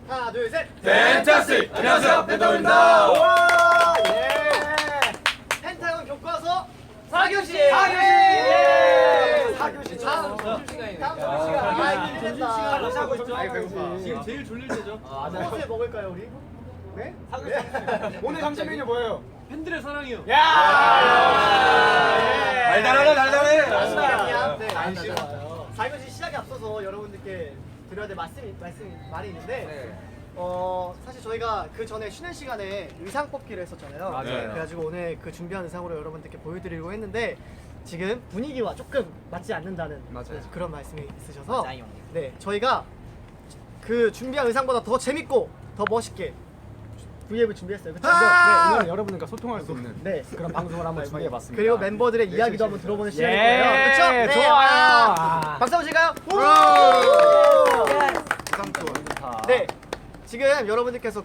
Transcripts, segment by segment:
하나, 둘, 셋. 펜타스틱! 안녕하세요, 펜타곤입니다. 와, 예. 펜타곤 교과서 4교시. 예. 4교시. 다음 점심시간. 아, 기대된다. 지금 제일 졸릴 때죠? 무엇을 먹을까요, 우리? 네? 오늘 점심 메뉴 뭐예요? 팬들의 사랑이요. 달달하네 달달해. 네, 4교시 시작에 앞서서 여러분들께 드려야 될 말이 있는데 사실 저희가 그 전에 쉬는 시간에 의상 뽑기를 했었잖아요. 맞아요. 그래가지고 오늘 그 준비한 의상으로 여러분들께 보여드리려고 했는데 지금 분위기와 조금 맞지 않는다는 맞아요. 그런 말씀이 있으셔서 네, 저희가 그 준비한 의상보다 더 재밌고 더 멋있게 V앱을 준비했어요. 그렇죠? 오늘 여러분들과 소통할 수 있는 네. 그런 방송을 한번 준비해봤습니다. 그리고 멤버들의 이야기도 한번 들어보는 시간이 예, 거예요. 그렇죠? 네, 좋아요. 박수 한번 칠까요? 네. 지금 여러분들께서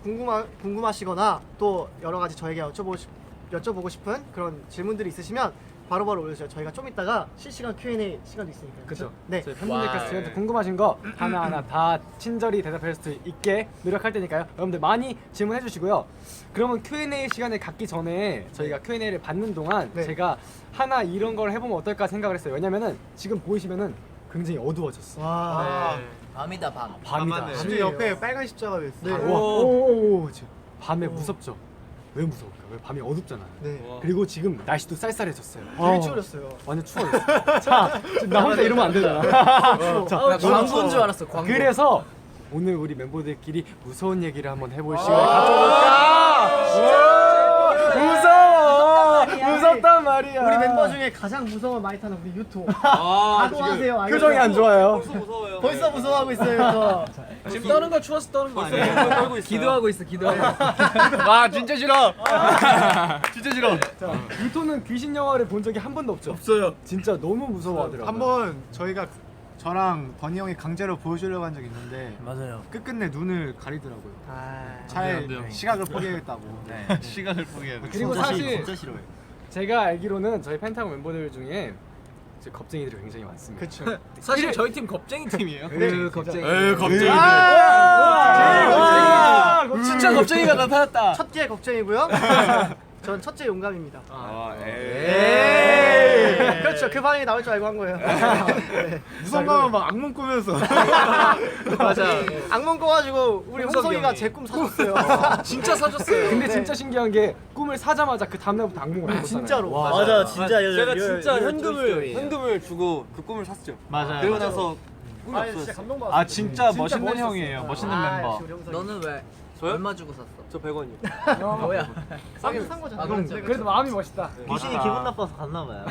궁금하시거나 또 여러 가지 저에게 여쭤보고 싶은 그런 질문들이 있으시면 바로바로 올려주세요. 저희가 좀 이따가 실시간 Q&A 시간도 있으니까요. 그렇죠. 네. 저희 팬분들께서 저희한테 궁금하신 거 하나하나 다 친절히 대답할 수 있게 노력할 테니까요. 여러분들 많이 질문해 주시고요. 그러면 Q&A 시간을 갖기 전에 저희가 Q&A를 받는 동안 네. 제가 하나 이런 걸 해보면 어떨까 생각을 했어요. 왜냐면은 지금 보이시면은 굉장히 어두워졌어. 와. 밤이다 밤. 밤이다. 밤이에요. 옆에 빨간 십자가 왜 있어? 네. 오, 밤에 무섭죠? 왜 무서울까? 왜 밤이 어둡잖아요. 네. 그리고 지금 날씨도 쌀쌀해졌어요. 되게 추워졌어요. 완전 추워요. 자, 지금 나 혼자 이러면 안 되잖아. 자, 나 광고인 줄 알았어. 광고. 그래서 오늘 우리 멤버들끼리 무서운 얘기를 한번 해볼 시간을 가져볼까? 무서워! 무섭단 말이야. 우리 멤버 중에 가장 무서운 많이 타는 우리 유토. 각오하세요. 알겠죠? 표정이 안 좋아요. 무서워요. 벌써 무서워하고 있어요, 유토. 지금 떠는 거 추워서 떠는 거 아니에요? 기도하고 있어. 기도하고. 아, 진짜 싫어. 진짜 싫어. 자, 유토는 귀신 영화를 본 적이 한 번도 없죠? 없어요. 진짜 너무 무서워하더라고요. 한번 저희가 저랑 버니 형이 강제로 보여주려고 한 적이 있는데 맞아요. 끝끝내 눈을 가리더라고요. 아, 차라리 안 돼요. 시각을 포기하겠다고. 시간을 포기해야 돼. 그리고 사실 싫어해. 제가 알기로는 저희 펜타곤 멤버들 중에 이제 겁쟁이들이 굉장히 많습니다. 그쵸. 사실 저희 팀 겁쟁이 팀이에요. 그 겁쟁이. 에이, 갑자기. 진짜 겁쟁이가 나타났다. 첫째 걱정이고요. 전 첫째 용감입니다. 아, 에이. 그렇죠. 그 반응이 나올 줄 알고 한 거예요. 네. 무서운 거면 막 악몽 꾸면서. 맞아. 악몽 꿔가지고 우리 홍석이 홍석이가 형이. 제 꿈 사줬어요. 진짜 사줬어요. 근데 네. 진짜 신기한 게 꿈을 사자마자 그 다음날부터 악몽을 안 꿨잖아요. 진짜로. 와, 맞아. 진짜 제가 진짜 스토리예요. 현금을 주고 그 꿈을 샀죠. 맞아요. 그러고 나서 꿈이 아, 진짜 없어졌어요. 감동받았어요. 아 진짜 멋있는 멋있었어요. 형이에요. 멋있는 아, 멤버. 역시 우리 홍석이. 너는 왜? 저요? 얼마 주고 샀어? 저 100원이요. 뭐야? 싸게 산 거잖아. 아, 그렇죠. 그래도 마음이 멋있다. 귀신이 기분 나빠서 갔나 봐요.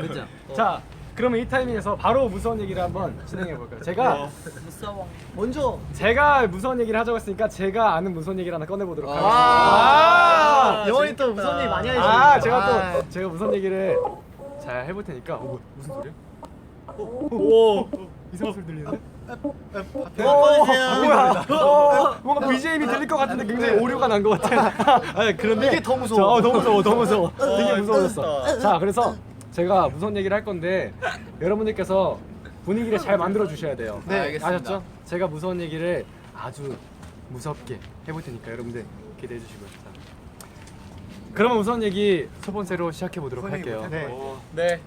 그죠? 자, 그러면 이 타이밍에서 바로 무서운 얘기를 한번 진행해 볼까요? 무서워. 먼저 제가 무서운 얘기를 하자고 했으니까 제가 아는 무서운 얘기를 하나 꺼내 보도록 하겠습니다. 아, 영원히 또 무슨 일 많이 하시죠. 아, 제가 무서운 얘기를 잘 해볼 테니까. 뭐야, 무슨 소리야? 오, 이상한 소리 들리는데? 뭐야? 뭔가 BGM이 들릴 것 같은데 굉장히 오류가 난 것 같아. 아, 그런데 이게 더 무서워. 더 무서워, 더 무서워. 되게 무서워졌어. 자, 그래서 제가 무서운 얘기를 할 건데 여러분들께서 분위기를 잘 만들어 주셔야 돼요. 네, 알겠습니다. 아셨죠? 제가 무서운 얘기를 아주 무섭게 해볼 테니까 여러분들 기대해 주시고요. 자, 그러면 무서운 얘기 첫 번째로 시작해 보도록 할게요. 네. 네.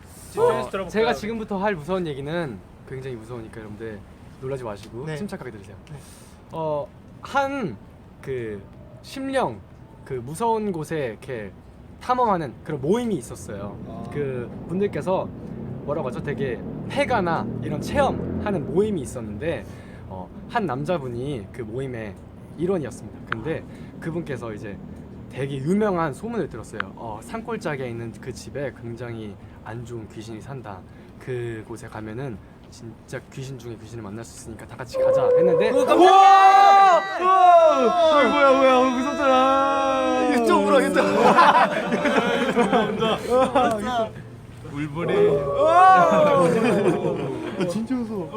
제가 지금부터 할 무서운 얘기는 굉장히 무서우니까 여러분들 놀라지 마시고 네. 침착하게 들으세요. 한 그 심령 그 무서운 곳에 이렇게 탐험하는 그런 모임이 있었어요. 그 분들께서 뭐라고 하죠? 되게 폐가나 이런 체험하는 모임이 있었는데 한 남자분이 그 모임의 일원이었습니다. 근데 그분께서 이제 되게 유명한 소문을 들었어요. 산골짜기에 있는 그 집에 굉장히 안 좋은 귀신이 산다. 그곳에 가면은 진짜 귀신 중에 귀신을 만날 수 있으니까 다 같이 가자 했는데 우와! 뭐야 무섭잖아. 유튜브 울어, 유튜브. 울보리. 진짜 무서워.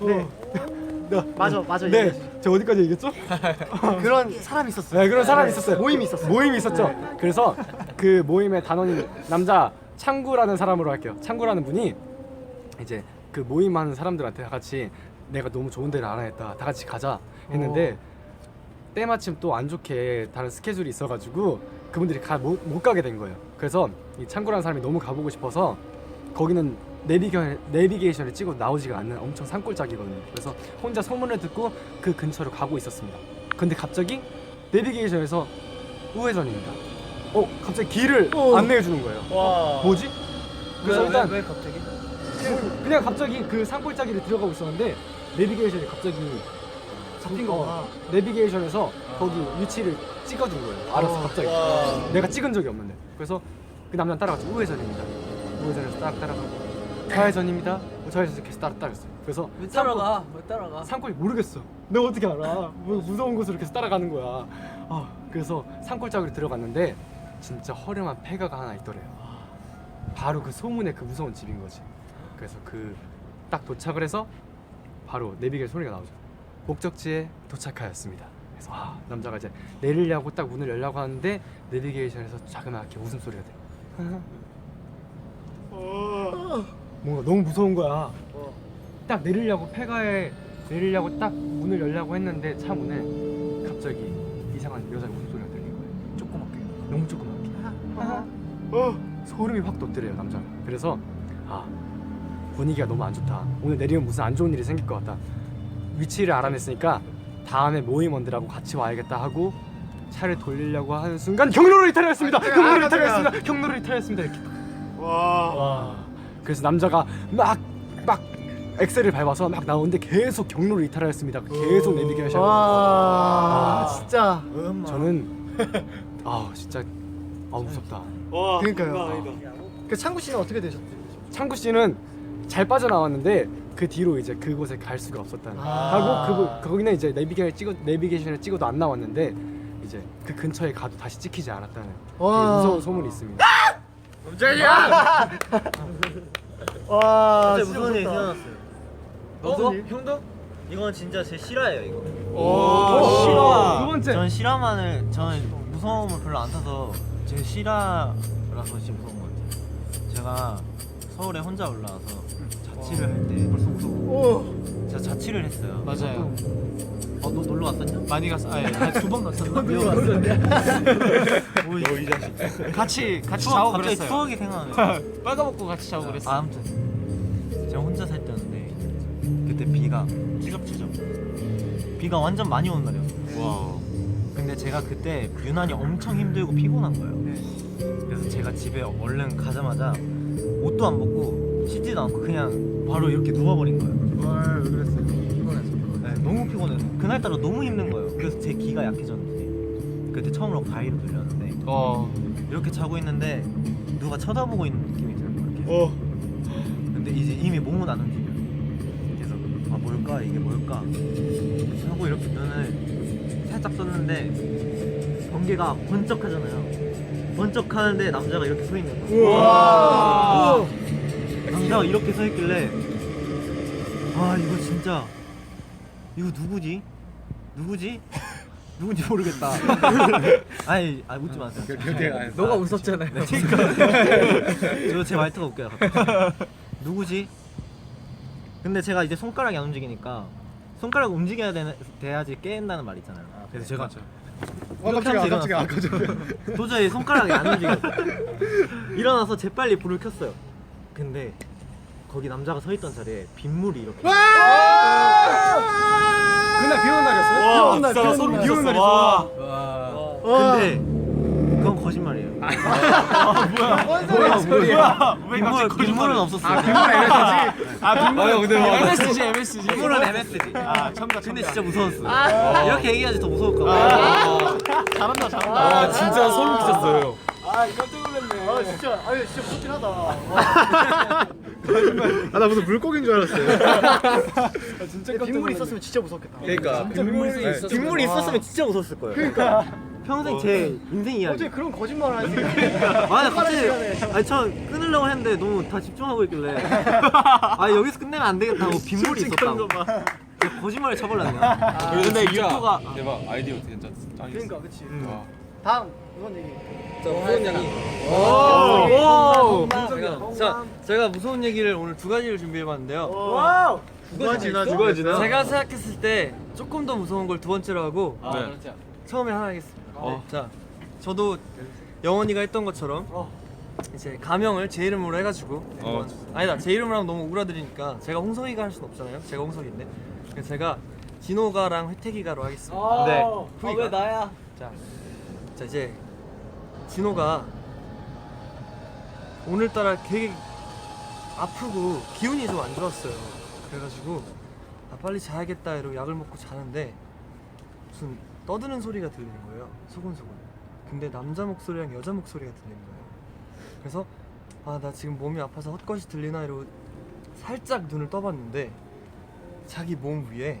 네. 맞아. 네, 제가 어디까지 얘기했죠? 그런 사람이 있었어요. 네, 그런 사람이 있었어요. 모임이 있었어요. 모임이 있었죠. 그래서 그 모임의 단원인 남자 창구라는 사람으로 할게요. 창구라는 분이 이제 그 모임하는 사람들한테 다 같이 내가 너무 좋은 데를 알아냈다. 다 같이 가자 했는데 때마침 또 안 좋게 다른 스케줄이 있어가지고 그분들이 못 가게 된 거예요. 그래서 이 창구라는 사람이 너무 가보고 싶어서 거기는 내비게이션을 찍어 나오지가 않는 엄청 산골짜기거든요. 그래서 혼자 소문을 듣고 그 근처로 가고 있었습니다. 근데 갑자기 내비게이션에서 우회전입니다. 갑자기 길을 안내해 주는 거예요. 뭐지? 그래서 일단 왜 갑자기? 그냥 갑자기 그 산골짜기를 들어가고 있었는데 내비게이션이 갑자기 잡힌 거구나. 내비게이션에서 거기 위치를 찍어준 거예요. 알았어, 갑자기. 내가 찍은 적이 없는데. 그래서 그 남자는 따라갔죠. 우회전입니다. 우회전에서 따라가고 좌회전입니다. 좌회전에서 계속 따라갔어요. 그래서 왜 따라가? 왜 따라가? 산골이 모르겠어. 내가 어떻게 알아? 무서운 곳으로 계속 따라가는 거야. 그래서 산골짜기로 들어갔는데 진짜 허름한 폐가가 하나 있더래요. 바로 그 소문의 그 무서운 집인 거지. 그래서 그 딱 도착을 해서 바로 내비게이션 소리가 나오죠. 목적지에 도착하였습니다. 그래서 남자가 이제 내리려고 딱 문을 열려고 하는데 내비게이션에서 자그맣게 웃음소리가 돼. 뭔가 너무 무서운 거야. 딱 내리려고 폐가에 내리려고 딱 문을 열려고 했는데 차 문에 갑자기 이상한 여자의 웃음소리가 들린 거예요. 조그맣게, 너무 조그맣게. 소름이 확 돋더래요 남자가. 그래서 분위기가 너무 안 좋다. 오늘 내리면 무슨 안 좋은 일이 생길 것 같다. 위치를 알아냈으니까 다음에 모임원들하고 같이 와야겠다 하고 차를 돌리려고 하는 순간 경로를 이탈했습니다. 경로를 이탈했습니다. 경로를 이탈했습니다. 이렇게. 그래서 남자가 막 엑셀을 밟아서 막 나오는데 계속 경로를 이탈했습니다. 계속 내비게이션. 진짜. 저는 진짜 무섭다. 그러니까요. 그 창구 씨는 어떻게 되셨대요? 창구 씨는 잘 빠져나왔는데 그 뒤로 이제 그곳에 갈 수가 없었다는. 하고 거기는 이제 내비게이션을 찍어도 안 나왔는데 이제 그 근처에 가도 다시 찍히지 않았다는 되게 무서운 소문이 있습니다. 깜짝이야! 와, 진짜 무서운 일이 무섭다. 생각났어요. 너도? 형도? 이건 진짜 제 실화예요, 이거. 실화. 두 번째. 저는 무서움을 별로 안 타서 제 실화라서 진짜 무서운 것 같아요. 제가 서울에 혼자 올라와서 자취를 할 때 벌써 무서워. 제가 자취를 했어요. 맞아요. 너 놀러 갔었냐? 많이 갔어. 두번 갔었나? 너이 자식. 같이 추억, 자고 갑자기 그랬어요. 추억이 생각나네. 빨가먹고 같이 자고 그랬어. 아무튼 제가 혼자 살 때였는데 그때 비가 추적추적 비가 완전 많이 오는 날이었어요. 와. 근데 제가 그때 유난히 엄청 힘들고 피곤한 거예요. 그래서 제가 집에 얼른 가자마자 옷도 안 벗고 씻지도 않고 그냥 바로 이렇게 누워버린 거예요. 왜 그랬어요? 네, 너무 피곤해서 그날따라 너무 힘든 거예요. 그래서 제 기가 약해졌는데 그때 처음으로 가위로 눌렸는데 이렇게 자고 있는데 누가 쳐다보고 있는 느낌이 드는 거예요. 근데 이제 이미 몸은 안 움직여요. 그래서 뭘까 이게 뭘까 하고 이렇게 눈을 살짝 떴는데 번개가 번쩍하잖아요. 번쩍하는데 남자가 이렇게 서 있는 거예요. 남자가 이렇게 서 있길래 이거 진짜 이거 누구지? 누군지 모르겠다. 아니 웃지 마세요. 너가 웃었잖아요. 이거 제 말투가 웃겨요. 갑자기. 누구지? 근데 제가 이제 손가락이 안 움직이니까 손가락 움직여야 돼야지 깬다는 말 있잖아요. 그래서 제가 이렇게 하면서 일어났어요. 도저히 손가락이 안 움직였어요. 일어나서 재빨리 불을 켰어요. 근데 거기 남자가 서 있던 자리에 빗물이 이렇게. 그날 비 오는 날이었어요? 비 오는 날, 비 오는 날이었어. 근데 그건 거짓말이에요. 뭐야? 빗물은 없었어요. MSG. 빗물은 MSG. 근데 진짜 무서웠어요. 이렇게 얘기해야지 더 무서울까 봐. 잘한다. 진짜 소름 끼쳤어요. 진짜 무섭긴 하다. 나 무슨 물고기인 줄 알았어요. 진짜 빗물이 있었으면 진짜 무섭겠다. 그러니까 빗물이 있었으면 진짜 무서웠을 거예요. 그러니까 평생 제 인생 이야기. 어떻게 그런 거짓말을 하지? 맞아, 갑자기 저 끊으려고 했는데 너무 다 집중하고 있길래 여기서 끝내면 안 되겠다 하고 빗물이 있었다고. 거짓말을 쳐버렸네요. 근데 유튜브가 대박 아이디어 진짜 짱이었어. 그러니까 그치. 다음 무슨 얘기? 자, 무서운 얘기. 제가 무서운 얘기를 오늘 두 가지를 준비해봤는데요. 와우. 누가 지나 제가 생각했을 때 조금 더 무서운 걸 두 번째로 하고 처음에 하나 하겠습니다. 자, 저도 영원이가 했던 것처럼 이제 가명을 제 이름으로 해가지고 아니다, 제 이름으로 하면 너무 오그라들으니까 제가 홍석이가 할 수는 없잖아요. 제가 홍석인데 그래서 제가 진호가랑 혜택이가로 하겠습니다. 네. 왜 나야? 자 이제 진호가 오늘따라 되게 아프고 기운이 좀 안 좋았어요. 그래가지고 빨리 자야겠다 이러고 약을 먹고 자는데 무슨 떠드는 소리가 들리는 거예요. 소곤소곤. 근데 남자 목소리랑 여자 목소리가 들리는 거예요. 그래서 나 지금 몸이 아파서 헛것이 들리나 이러고 살짝 눈을 떠봤는데 자기 몸 위에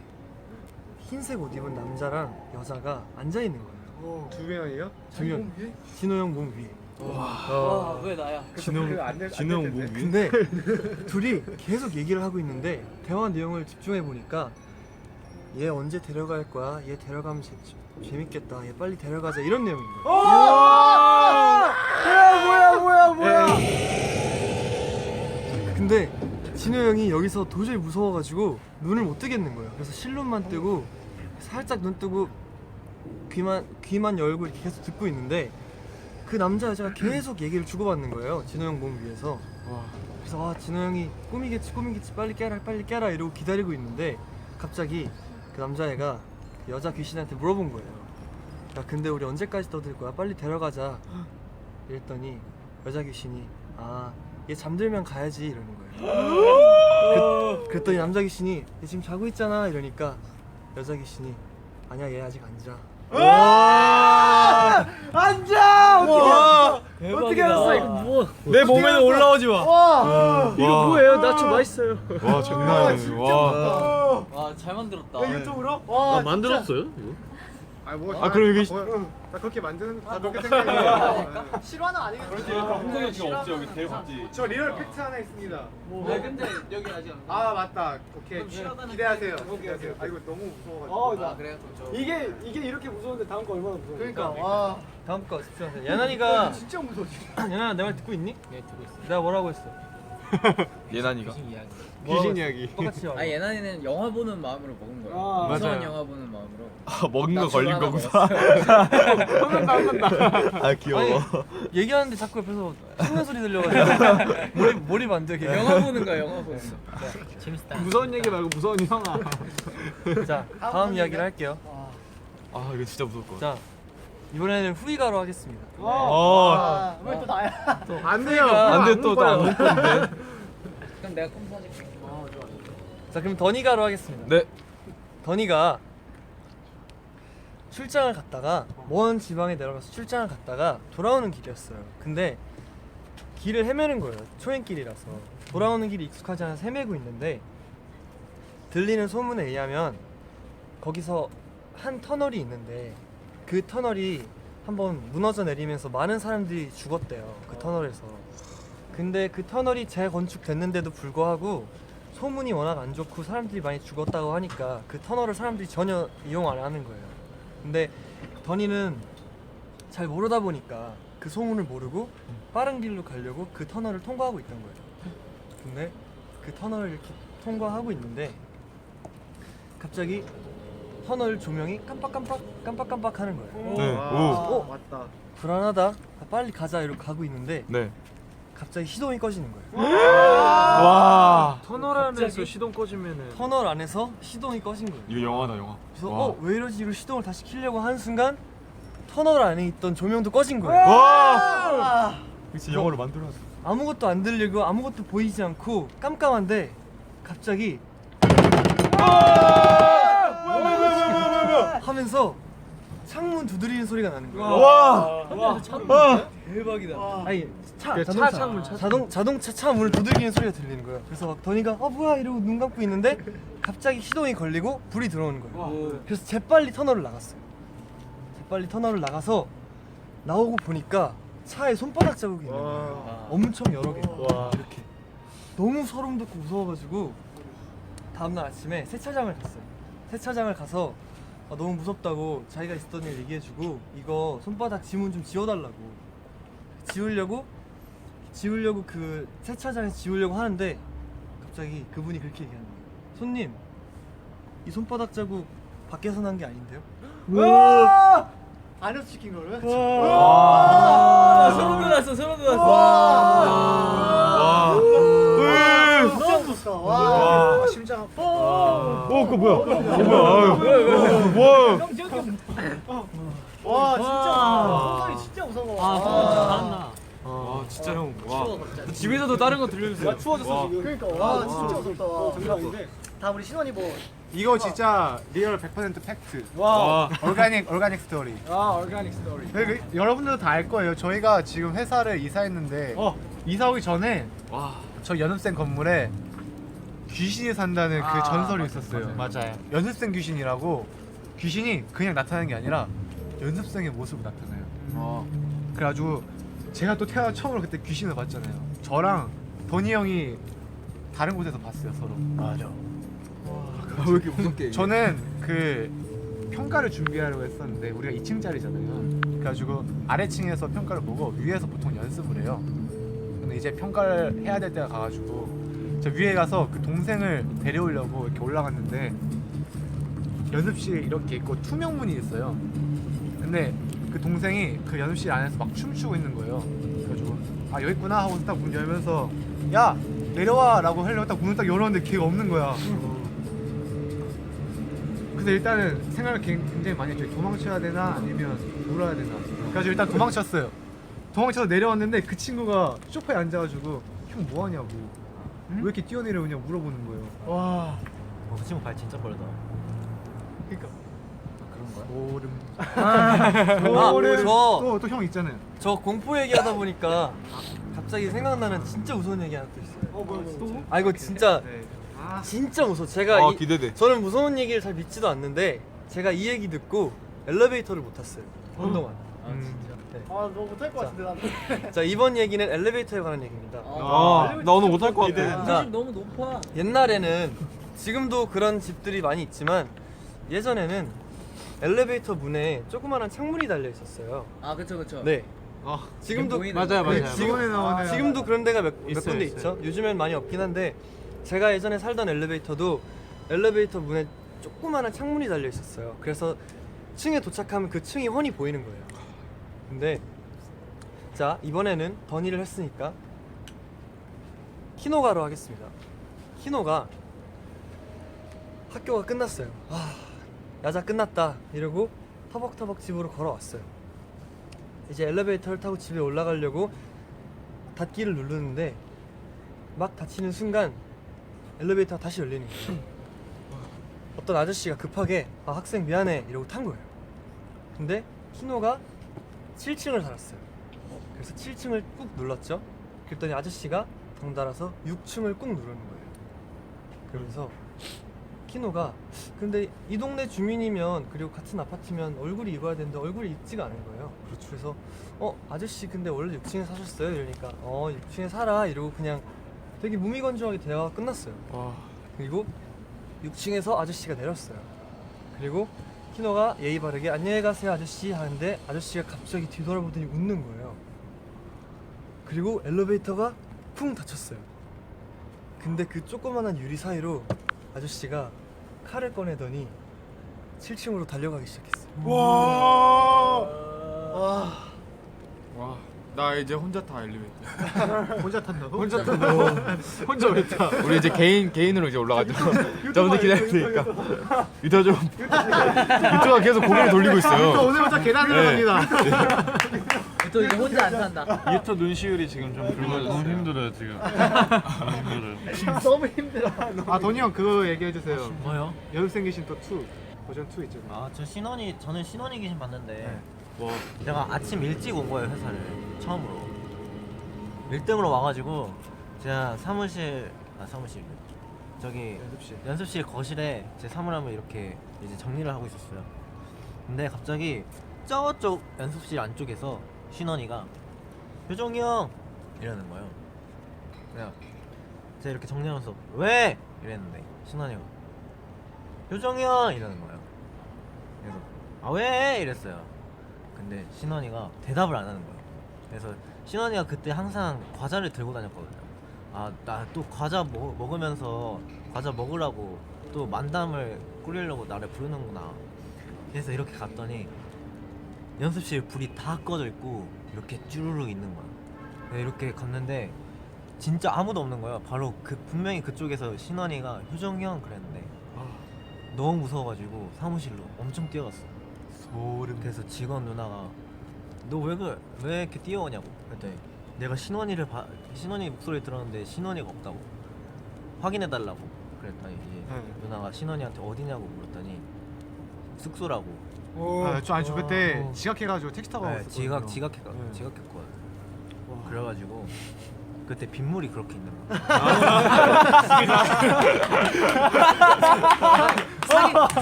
흰색 옷 입은 남자랑 여자가 앉아 있는 거예요. 두 명이요? 두 명. 진호 형 몸 위에. 왜 나야? 진호 형 몸 위. 근데 둘이 계속 얘기를 하고 있는데 대화 내용을 집중해 보니까 얘 언제 데려갈 거야? 얘 데려가면 재밌겠다. 얘 빨리 데려가자 이런 내용인 거예요. 뭐야? 근데 진호 형이 여기서 도저히 무서워가지고 눈을 못 뜨겠는 거예요. 그래서 실눈만 뜨고 살짝 눈 뜨고 귀만 열고 이렇게 계속 듣고 있는데 그 남자 여자가 계속 얘기를 주고받는 거예요. 진호 형 몸 위에서. 그래서 진호 형이 꿈이겠지 빨리 깨라 이러고 기다리고 있는데 갑자기 그 남자애가 그 여자 귀신한테 물어본 거예요. 야 근데 우리 언제까지 떠들 거야? 빨리 데려가자. 이랬더니 여자 귀신이 얘 잠들면 가야지 이러는 거예요. 그랬더니 남자 귀신이 얘 지금 자고 있잖아 이러니까 여자 귀신이 아니야 얘 아직 안 자. 앉아. 어떻게 알았어? 뭐? 내 몸에는 올라오지 마. 이거 뭐예요? 나초 맛있어요. 와 장난 아니네. 와. 와잘 만들었다. 유튜브로? 와 만들었어요? 이거? 그럼 이게 나 그렇게 만드는 다 그렇게 생각해. 실화는 아니겠지. 홍석이 지금 없지 여기 대없지 저 리얼 팩트 하나 있습니다. 근데 여기 아직 안. 맞다. 오케이. 기대하세요. 기대하세요. 이거 너무 무서워가지고. 그래요? 이게 이렇게 무서운데 다음 거 얼마나 무서워? 그러니까 와. 다음 거 집중하세요. 야난이가 진짜 무서워지. 야난아 내 말 듣고 있니? 네 듣고 있어. 내가 뭐라고 했어? 예난이가 귀신 이야기. 귀신 이야기. 똑같이 말해. 예난이는 영화 보는 마음으로 먹은 거야. 아, 무서운 맞아요. 영화 보는 마음으로. 먹는 거 나초를 걸린 하나 거구나. 먹었어요. 아 귀여워. 아니, 얘기하는데 자꾸 옆에서 씹는 소리 들려가지고 몰입 안 되게. 영화 보는 거야 영화 보는 거. 재밌다. 무서운 얘기 말고 무서운 형아. 자 다음 이야기를 할게요. 아 이거 진짜 무서울 것 같아. 자 이번에는 후이가로 하겠습니다. 왜 또 나야? 안 돼요. 안돼 또안 건데. 그럼 내가 꿈 사줄게. 자 그럼 더니가로 하겠습니다. 네. 더니가 출장을 갔다가 먼 지방에 내려가서 출장을 갔다가 돌아오는 길이었어요. 근데 길을 헤매는 거예요. 초행길이라서 돌아오는 길이 익숙하지 않아서 헤매고 있는데 들리는 소문에 의하면 거기서 한 터널이 있는데 그 터널이 한번 무너져 내리면서 많은 사람들이 죽었대요. 그 터널에서. 근데 그 터널이 재건축됐는데도 불구하고 소문이 워낙 안 좋고 사람들이 많이 죽었다고 하니까 그 터널을 사람들이 전혀 이용 안 하는 거예요. 근데 더니는 잘 모르다 보니까 그 소문을 모르고 빠른 길로 가려고 그 터널을 통과하고 있던 거예요. 근데 그 터널을 이렇게 통과하고 있는데 갑자기 터널 조명이 깜빡깜빡 하는 거예요. 네. 오. 맞다. 불안하다. 빨리 가자 이러고 가고 있는데 네. 갑자기 시동이 꺼지는 거예요. 와. 터널 안에서 시동 꺼지면은 터널 안에서 시동이 꺼진 거예요. 이거 영화다 영화. 그래서 와. 왜 이러지? 이러고 시동을 다시 켜려고 하는 순간 터널 안에 있던 조명도 꺼진 거예요. 와. 진짜 영화로 만들어놨어. 아무것도 안 들리고 아무것도 보이지 않고 깜깜한데 갑자기 하면서 창문 두드리는 소리가 나는 거예요. 와. 대박이다. 아니 차 그 자동차 창문, 차 자동차 차 문을 두들기는 소리가 들리는 거예요. 그래서 막 더니가 뭐야 이러고 눈 감고 있는데 갑자기 시동이 걸리고 불이 들어오는 거예요. 그래서 재빨리 터널을 나갔어요. 재빨리 터널을 나가서 나오고 보니까 차에 손바닥 자국이 있는 거예요. 엄청 여러 개. 이렇게 너무 소름 돋고 무서워가지고 다음날 아침에 세차장을 갔어요. 세차장을 가서 너무 무섭다고 자기가 있었던 일 얘기해주고 이거 손바닥 지문 좀 지워달라고 지우려고 그 세차장에서 지우려고 하는데 갑자기 그분이 그렇게 얘기하는 거예요. 손님, 이 손바닥 자국 밖에서 난 게 아닌데요? 안에서 시킨 거를? 소름 돋았어. 진짜 무섭다. 와. 심장 아파. 그거 뭐야? 뭐야? 와 진짜 성성이 진짜 무서워. 잘한다. 진짜 형. 와. 집에서도 다른 거 들려주세요. 추워졌어 지금. 그러니까 와 진짜 무섭다. 장난 아닌데. 다 우리 신원이 뭐 이거 진짜 리얼 100% 팩트. 와. 얼가닉 스토리. 얼가닉 스토리. 여러분들도 다 알 거예요. 저희가 지금 회사를 이사했는데 이사 오기 전에 저 연습생 건물에 귀신이 산다는 그 전설이 있었어요. 맞아요. 연습생 귀신이라고 귀신이 그냥 나타나는 게 아니라 연습생의 모습으로 나타나요. 그래가지고 제가 또 태어나 처음으로 그때 귀신을 봤잖아요. 저랑 더니 형이 다른 곳에서 봤어요 서로. 맞아. 왜 이렇게 무섭게? 저는 그 평가를 준비하려고 했었는데 우리가 2층짜리잖아요. 그래가지고 아래층에서 평가를 보고 위에서 보통 연습을 해요. 근데 이제 평가를 해야 될 때가 가가지고 저 위에 가서 그 동생을 데려오려고 이렇게 올라갔는데 연습실에 이렇게 있고 투명문이 있어요. 근데 그 동생이 그 연습실 안에서 막 춤추고 있는 거예요. 그래가지고 아 여기 있구나 하고 딱 문 열면서 야 내려와 라고 하려고 딱 문을 딱 열었는데 걔가 없는 거야. 근데 일단은 생각을 굉장히 많이 했죠. 도망쳐야 되나 아니면 놀아야 되나. 그래가지고 일단 도망쳤어요. 도망쳐서 내려왔는데 그 친구가 소파에 앉아가지고 형 뭐하냐고 왜 이렇게 뛰어내려오냐 물어보는 거예요. 와 그 친구 발 진짜 빠르다. 그러니까 소름. 소름. 저 또 형 있잖아요. 공포 얘기하다 보니까 갑자기 생각나는 진짜 무서운 얘기 하나 또 있어요. 뭐야 또? 아 이거 진짜 네. 진짜 무서워. 제가 기대돼. 저는 무서운 얘기를 잘 믿지도 않는데 제가 이 얘기 듣고 엘리베이터를 못 탔어요. 한동안. 네. 아너 못할 것 같은데 나는. 자 이번 얘기는 엘리베이터에 관한 얘기입니다. 나 오늘 못할 것 같아. 자, 너무 높아. 옛날에는 지금도 그런 집들이 많이 있지만 예전에는 엘리베이터 문에 조그마한 창문이 달려 있었어요. 아 그쵸. 네. 지금도 맞아요. 지금에 나오는 지금도 그런 데가 몇 있어요, 군데 있어요. 있죠. 요즘엔 많이 없긴 한데 제가 예전에 살던 엘리베이터도 엘리베이터 문에 조그마한 창문이 달려 있었어요. 그래서 층에 도착하면 그 층이 훤히 보이는 거예요. 근데 자 이번에는 더니를 했으니까 키노가로 하겠습니다. 키노가 학교가 끝났어요. 야자 끝났다 이러고 터벅터벅 집으로 걸어왔어요. 이제 엘리베이터를 타고 집에 올라가려고 닫기를 누르는데 막 닫히는 순간 엘리베이터가 다시 열리는 거예요. 어떤 아저씨가 급하게 학생 미안해 이러고 탄 거예요. 근데 키노가 7층을 살았어요. 그래서 7층을 꾹 눌렀죠. 그랬더니 아저씨가 덩달아서 6층을 꾹 누르는 거예요. 그러면서 키노가 근데 이 동네 주민이면 그리고 같은 아파트면 얼굴이 익어야 되는데 얼굴이 익지가 않은 거예요. 그래서 아저씨 근데 원래 6층에 사셨어요? 이러니까 6층에 살아 이러고 그냥 되게 무미건조하게 대화가 끝났어요. 그리고 6층에서 아저씨가 내렸어요. 그리고 키노가 예의 바르게 안녕히 가세요 아저씨 하는데 아저씨가 갑자기 뒤돌아보더니 웃는 거예요. 그리고 엘리베이터가 쿵 닫혔어요. 근데 그 조그만한 유리 사이로 아저씨가 칼을 꺼내더니 7층으로 달려가기 시작했어요. 와. 나 이제 혼자 타 엘리베이터. 혼자 탄다고? 혼자 왜 타? 우리 이제 개인으로 이제 올라가죠. 저분들 기다릴 테니까. 유튜브 좀 유튜브가 계속 고개를 돌리고 또 있어요. 오늘부터 계단 내려갑니다. 또 이제 혼자 안 산다. 유튜브 눈시울이 지금 좀 붉어요. 너무 힘들어요 지금. 너무 힘들어요. 너무 힘들어. 아 더니 형 그거 얘기해 주세요. 뭐요? 연습생 계신 또 2 버전 2 있잖아요. 저는 신원이 귀신 봤는데 네. 제가 아침 일찍 온 거예요 회사를 처음으로 1등으로 와가지고 제가 사무실 저기 연습실 거실에 제 사물함을 이렇게 이제 정리를 하고 있었어요. 근데 갑자기 저쪽 연습실 안쪽에서 신원이가 효정이 형 이러는 거예요. 내가 제가 이렇게 정리하면서 왜 이랬는데 신원이가 효정이 형 이러는 거예요. 그래서 아 왜? 이랬어요. 근데 신원이가 대답을 안 하는 거예요. 그래서 신원이가 그때 항상 과자를 들고 다녔거든요. 아 나 또 과자 먹으면서 과자 먹으라고 또 만담을 꾸리려고 나를 부르는구나. 그래서 이렇게 갔더니 연습실 불이 다 꺼져 있고 이렇게 쭈루룩 있는 거야. 이렇게 갔는데 진짜 아무도 없는 거야. 바로 그 분명히 그쪽에서 신원이가 효정이 형 그랬는데 너무 무서워가지고 사무실로 엄청 뛰어갔어. 소름. 그래서 직원 누나가 너 왜 이렇게 뛰어오냐고 그랬더니 내가 신원이 목소리 들었는데 신원이가 없다고 확인해달라고 그랬더니 이제 누나가 신원이한테 어디냐고 물었더니 숙소라고. 저 그때 지각해가지고 택시 타고 네, 왔었거든요. 지각했거든. 그래가지고 그때 빗물이 그렇게 있는 거야.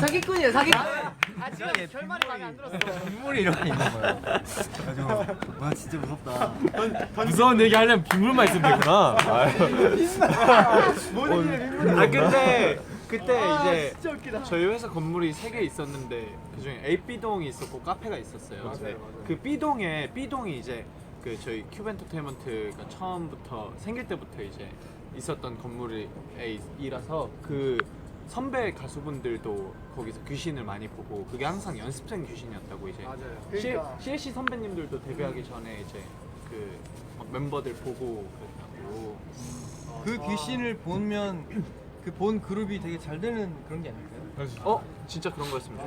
사기꾼이에요 사기꾼. 지금 결말이 마음에 안 들었어. 빗물이 이렇게 있는 거야. 그래가지고 와 진짜 무섭다. 무서운 얘기 하려면 빗물만 있으면 되구나. 그때 이제 진짜 웃기다. 저희 회사 건물이 3개 있었는데 그중에 AB동이 있었고 카페가 있었어요. 맞아요. 그 B동이 이제 그 저희 큐브 엔터테인먼트가 처음부터 생길 때부터 이제 있었던 건물이라서 그 선배 가수분들도 거기서 귀신을 많이 보고 그게 항상 연습생 귀신이었다고 이제. 맞아요. 그러니까. CLC 선배님들도 데뷔하기 전에 이제 그 멤버들 보고 그랬다고. 그 귀신을 보면 그 본 그룹이 되게 잘 되는 그런 게 아닐까요? 진짜 그런 거였습니다.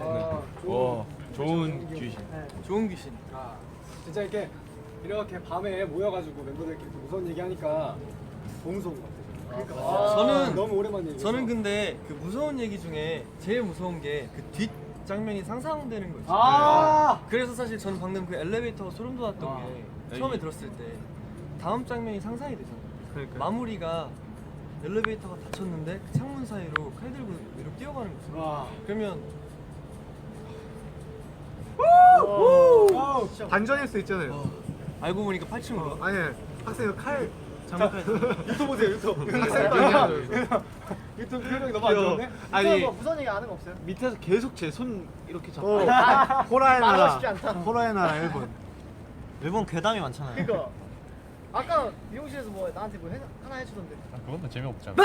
좋은 귀신. 좋은 귀신. 진짜 이렇게 밤에 모여가지고 멤버들끼리 무서운 얘기하니까 너무 무서운 것 같아요. 저는 너무 오랜만에 얘기해서. 저는 근데 그 무서운 얘기 중에 제일 무서운 게 그 뒷 장면이 상상되는 거 있잖아요. 그래서 사실 저는 방금 그 엘리베이터가 소름 돋았던 게 처음에 들었을 때 다음 장면이 상상이 되잖아요. 그러니까요. 마무리가 엘리베이터가 닫혔는데 그 창문 사이로 칼 들고 위로 뛰어가는 거죠. 그러면 반전일 수 있잖아요. 알고 보니까 8층으로. 아니 학생 칼 유튜브 보세요 유튜브. 유튜브 표정이 너무 안 좋은데? 아니 뭐 무서운 얘기 아는 거 없어요? 밑에서 계속 제 손 이렇게 잡고 호라의 말하고 나라. 싶지 않다. 호라의 나라 일본. 일본 괴담이 많잖아요. 그러니까 아까 미용실에서 뭐 나한테 뭐 하나 해주던데. 그건 재미없잖아.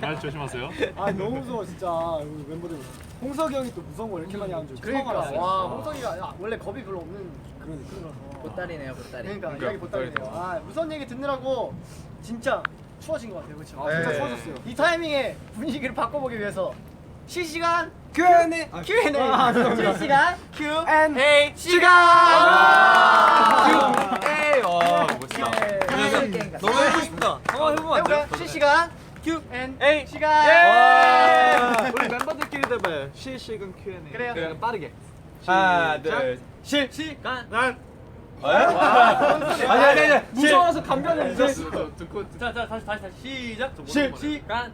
말 조심하세요. 아 너무 무서워 진짜. 우리 멤버들 홍석이 형이 또 무서운 거 이렇게 많이 하는 줄 처음 그러니까 알았어요. 와 홍석이가 원래 겁이 별로 없는 그러니까. 보따리네요 보따리. 그러니까 이야기 보따리네요. 아 무서운 얘기 듣느라고 진짜 추워진 것 같아요, 그렇죠? 진짜 추워졌어요. 이 타이밍에 분위기를 바꿔보기 위해서 실시간 Q&A. Q&A 실시간 Q&A 시간. Q&A. 와 멋있다. 너무 해보고 싶다. 한번 해보면 안 돼요? 해볼까요? 실시간 Q&A 시간. 우리 멤버들끼리 해봐요. 실시간 Q&A. 그래요. 그냥 빠르게. 하나, 둘, 실시간. 아니 무서워서 감각을 잃었어. 자, 다시 시작. 실시간.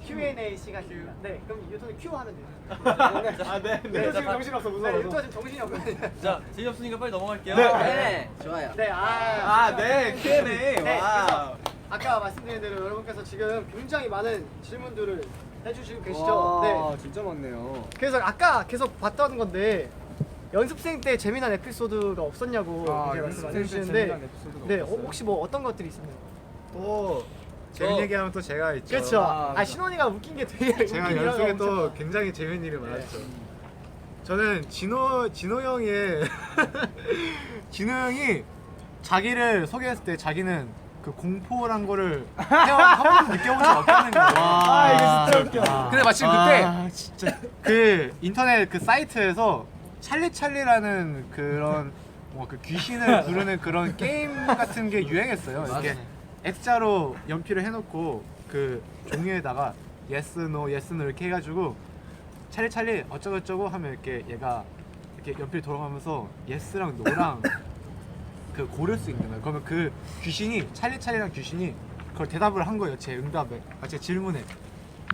Q&A 시간입니다. 네, 그럼 유토는 Q 하면 돼요. 네. 네, 지금 정신없어 네, 무서워서. 유토가 지금 정신이 없거든요. 자, 재미없으니까 빨리 넘어갈게요. 네, 좋아요. 네, 네 Q&A. 네, 그래서 아까 말씀드린 대로 여러분께서 지금 굉장히 많은 질문들을 해주시고 계시죠. 네. 진짜 많네요. 그래서 아까 계속 봤던 건데 연습생 때 재미난 에피소드가 없었냐고 이렇게 말씀 많이 해주시는데, 네, 혹시 뭐 어떤 것들이 있었나요? 또 재밌는 얘기하면 또 제가 있죠. 그렇죠. 아 신원이가 웃긴 게 되게 제가 웃긴 연속에 일화가 또 엄청 굉장히 재밌는 일이 많았죠. 저는 진호 형의 진호 형이 자기를 소개했을 때 자기는 그 공포란 거를 한 번도 느껴본 적 없다는 거예요. 이거 진짜 웃겨. 근데 마침 그때 진짜 그 인터넷 그 사이트에서 찰리라는 그런 뭐 그 귀신을 부르는 그런 게임 같은 게 유행했어요. 이렇게 X자로 연필을 해놓고 그 종이에다가 yes no 이렇게 해가지고 찰리 어쩌고저쩌고 하면 이렇게 얘가 이렇게 연필 돌아가면서 yes랑 no랑 그 고를 수 있는 거예요. 그러면 그 귀신이 찰리랑 귀신이 그걸 대답을 한 거예요. 제 응답에, 제 질문에.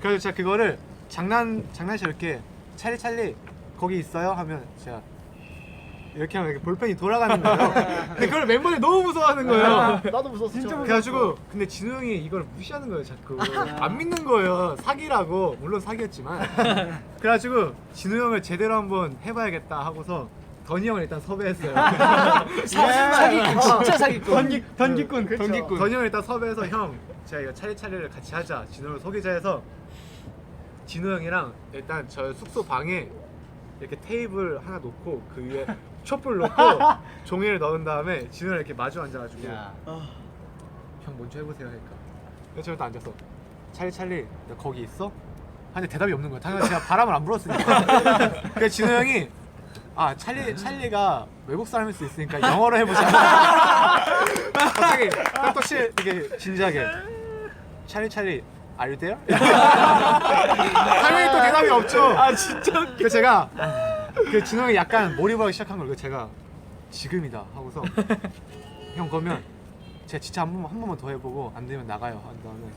그래서 제가 그거를 장난처럼 이렇게 찰리 거기 있어요 하면 제가 이렇게 하면 이렇게 볼펜이 돌아가는 거예요. 근데 그걸 멤버들이 너무 무서워하는 거예요. 나도 무서웠어. 진짜 그래가지고 근데 진우 형이 이걸 무시하는 거예요 자꾸. 안 믿는 거예요. 사기라고. 물론 사기였지만. 그래가지고 진우 형을 제대로 한번 해봐야겠다 하고서 더니 형을 일단 섭외했어요. 사기꾼 진짜 사기꾼. 던기꾼. 던기꾼. 더니 형을 일단 섭외해서 형 제가 이거 차례차례를 같이 하자. 진우 형을 소개자 해서 진우 형이랑 일단 저 숙소 방에 이렇게 테이블 하나 놓고 그 위에 촛불 놓고 종이를 넣은 다음에 진우 형을 이렇게 마주 앉아가지고 형 먼저 해보세요 하니까 그래서 저기다 앉아서 찰리 너 거기 있어? 하는데 대답이 없는 거야. 당연히 제가 바람을 안 불었으니까. 그래서 진우 형이 찰리가 외국 사람일 수 있으니까 영어로 해보자. 갑자기 떡떡씨 되게 진지하게 찰리 are you there? 당연히 또 대답이 없죠. 아 진짜 웃겨. 그래서 제가 그 진우 형이 약간 몰입하기 시작한 걸 제가 지금이다 하고서 형 그러면 제가 진짜 한 번만 더 해보고 안 되면 나가요 한 다음에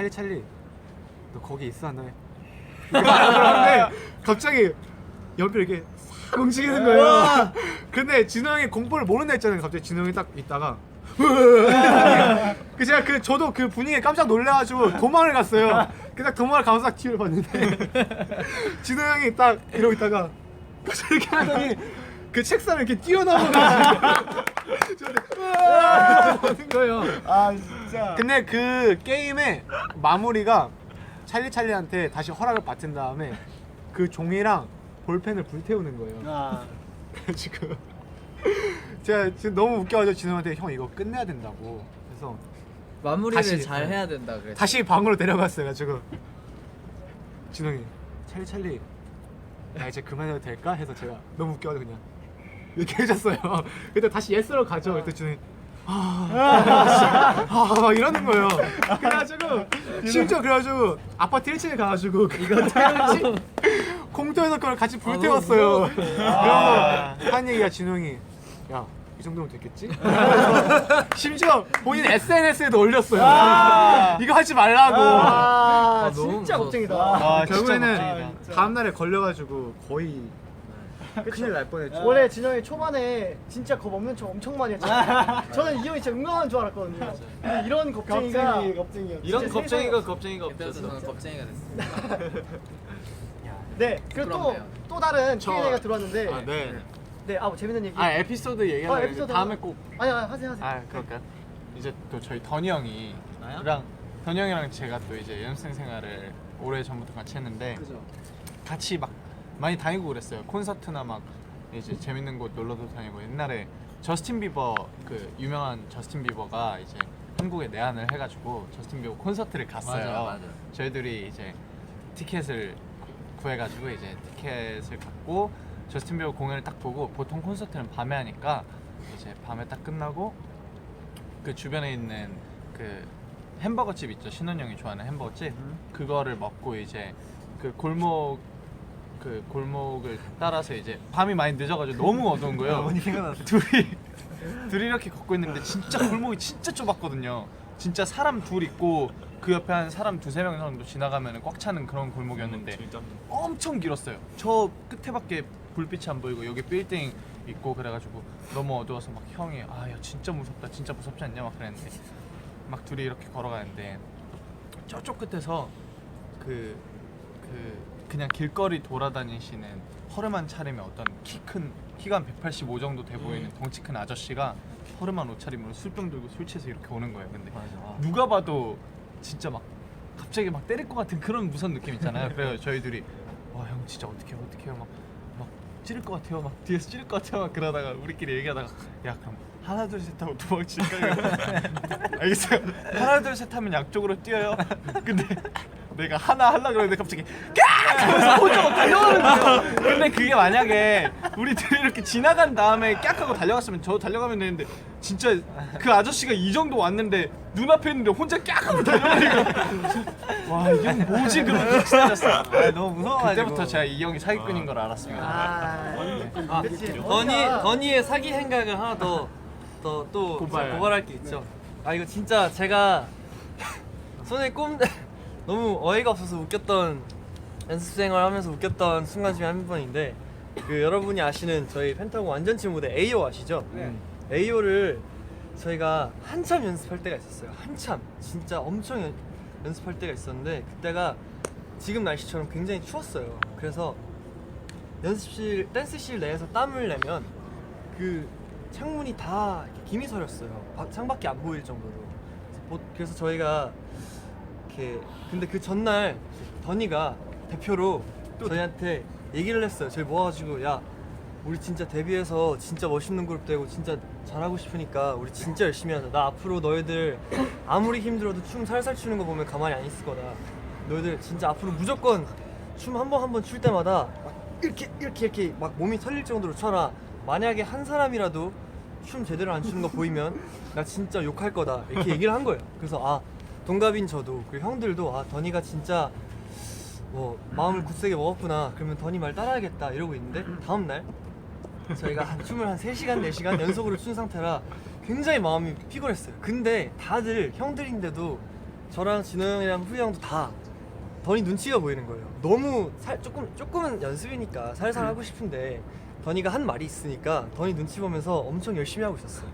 찰리 너 거기 있어 안 해? 그런데 갑자기 옆에 이렇게 싹 움직이는 거예요. 근데 진우 형이 공포를 모른다 했잖아요. 갑자기 진우 형이 딱 있다가 그 제가 저도 그 분위기에 깜짝 놀래가지고 도망을 갔어요. 그냥 도망을 가면서 딱 뒤를 봤는데 진우 형이 딱 이러고 있다가 갑자기 이렇게 하더니 그 책상을 이렇게 뛰어넘어가지고 하는 거예요. 아 진짜. 근데 그 게임의 마무리가 찰리한테 다시 허락을 받은 다음에 그 종이랑 볼펜을 불태우는 거예요. 지금 제가 지금 너무 웃겨가지고 진우한테 형 이거 끝내야 된다고. 그래서 마무리를 다시, 잘 해야 된다 그래서. 다시 방으로 데려갔어요. 가지고 진우 형이 찰리 나 이제 그만해도 될까? 해서 제가 너무 웃겨가지고 그냥 이렇게 해줬어요. 그때 다시 예스로 가죠. 그때 진우 형이 막 이러는 거예요. 그래가지고 심지어 그래가지고 아파트 1층에 가가지고 이거 공터에서 그걸 같이 불태웠어요. 그래서 한 얘기가 진우 형이 야 이 정도면 됐겠지? 심지어 본인 SNS에도 올렸어요. 이거 하지 말라고. 진짜 겁쟁이다. 결국에는 다음 날에 걸려가지고 거의 큰일 날 뻔했죠. 원래 진영이 초반에 진짜 겁 없는 척 엄청 많이 했잖아요. 저는 이 형이 진짜 응원하는 줄 알았거든요. 근데 이런 겁쟁이가 이런 겁쟁이가 없었어. 저는 겁쟁이가 됐어요. 네 그리고 또 다른 Q&A가 들어왔는데 아 네. 네, 뭐 재밌는 얘기. 에피소드 얘기하면 에피소드 다음에 꼭. 아니 하세요. 그럴까요? 이제 또 저희 던이 형이랑 제가 또 이제 연습생 생활을 오래 전부터 같이 했는데 같이 막 많이 다니고 그랬어요. 콘서트나 막 이제 재밌는 곳 놀러도 다니고. 옛날에 저스틴 비버 그 유명한 저스틴 비버가 이제 한국에 내한을 해가지고 저스틴 비버 콘서트를 갔어요. 맞아. 저희들이 이제 티켓을 구해가지고 이제 티켓을 갖고 저스틴 비버 공연을 딱 보고, 보통 콘서트는 밤에 하니까 이제 밤에 딱 끝나고 그 주변에 있는 그 햄버거 집 있죠. 신원 형이 좋아하는 햄버거 집. 그거를 먹고 이제 그 골목을 따라서 이제 밤이 많이 늦어가지고 너무 어두운 거예요. 둘이 이렇게 걷고 있는데 진짜 골목이 진짜 좁았거든요. 진짜 사람 둘 있고 그 옆에 한 사람 두세 명 정도 지나가면 꽉 차는 그런 골목이었는데 엄청 길었어요. 저 끝에밖에 불빛이 안 보이고 여기 빌딩 있고 그래가지고 너무 어두워서 막 형이 야 진짜 무섭다, 진짜 무섭지 않냐 막 그랬는데 막 둘이 이렇게 걸어가는데 저쪽 끝에서 그냥 길거리 돌아다니시는 허름한 차림의 어떤 키가 한 185 정도 돼 보이는 덩치 큰 아저씨가 허름한 옷차림으로 술병 들고 술 취해서 이렇게 오는 거예요. 근데 누가 봐도 진짜 막 갑자기 막 때릴 것 같은 그런 무서운 느낌 있잖아요. 그래서 저희들이 와 형 진짜 어떡해요 막 찌를 것 같아요. 막 뒤에서 찌를 것 같아요. 막 그러다가 우리끼리 얘기하다가 야 그럼 하나 둘 셋 하고 도망칠까? 알겠어요. 하나 둘 셋 하면 양쪽으로 뛰어요. 근데 내가 하나 하려고 그러는데 갑자기 하면서 혼자 달려가는 거예요. 근데 그게 만약에 우리 둘이 이렇게 지나간 다음에 하고 달려갔으면 저도 달려가면 되는데 진짜 그 아저씨가 이 정도 왔는데 눈앞에 있는데 혼자 하고 달려가니까 와 이 형 뭐지? 그러고 진짜졌어요. 너무 무서워가지고. 그때부터 제가 이 형이 사기꾼인 걸 알았습니다. 그치. 더니의 사기 행각을 하나 더 고발할 게 있죠. 이거 진짜 제가 손에 너무 어이가 없어서 웃겼던 연습생활 하면서 웃겼던 순간 중에 한 번인데 그 여러분이 아시는 저희 펜타곤 완전체 무대 AO 아시죠? 네. AO를 저희가 한참 연습할 때가 있었어요. 한참 진짜 엄청 연습할 때가 있었는데 그때가 지금 날씨처럼 굉장히 추웠어요. 그래서 연습실 댄스실 내에서 땀을 내면 그 창문이 다 이렇게 김이 서렸어요. 창밖에 안 보일 정도로. 그래서 저희가 이렇게 근데 그 전날 던이가 대표로 저희한테 얘기를 했어요. 저희 모아가지고 야 우리 진짜 데뷔해서 진짜 멋있는 그룹 되고 진짜 잘하고 싶으니까 우리 진짜 열심히 하자. 나 앞으로 너희들 아무리 힘들어도 춤 살살 추는 거 보면 가만히 안 있을 거다. 너희들 진짜 앞으로 무조건 춤 한 번 출 때마다 막 이렇게 막 몸이 설릴 정도로 춰라. 만약에 한 사람이라도 춤 제대로 안 추는 거 보이면 나 진짜 욕할 거다. 이렇게 얘기를 한 거예요. 그래서 아 동갑인 저도 그리고 형들도 아 던이가 진짜 뭐 마음을 굳세게 먹었구나. 그러면 던이 말 따라야겠다 이러고 있는데 다음 날 저희가 춤을 한 3시간 4시간 연속으로 춘 상태라 굉장히 마음이 피곤했어요. 근데 다들 형들인데도 저랑 진호 형이랑 후이 형도 다 던이 눈치가 보이는 거예요. 너무 조금은 연습이니까 살살 하고 싶은데 던이가 한 말이 있으니까 던이 눈치 보면서 엄청 열심히 하고 있었어요.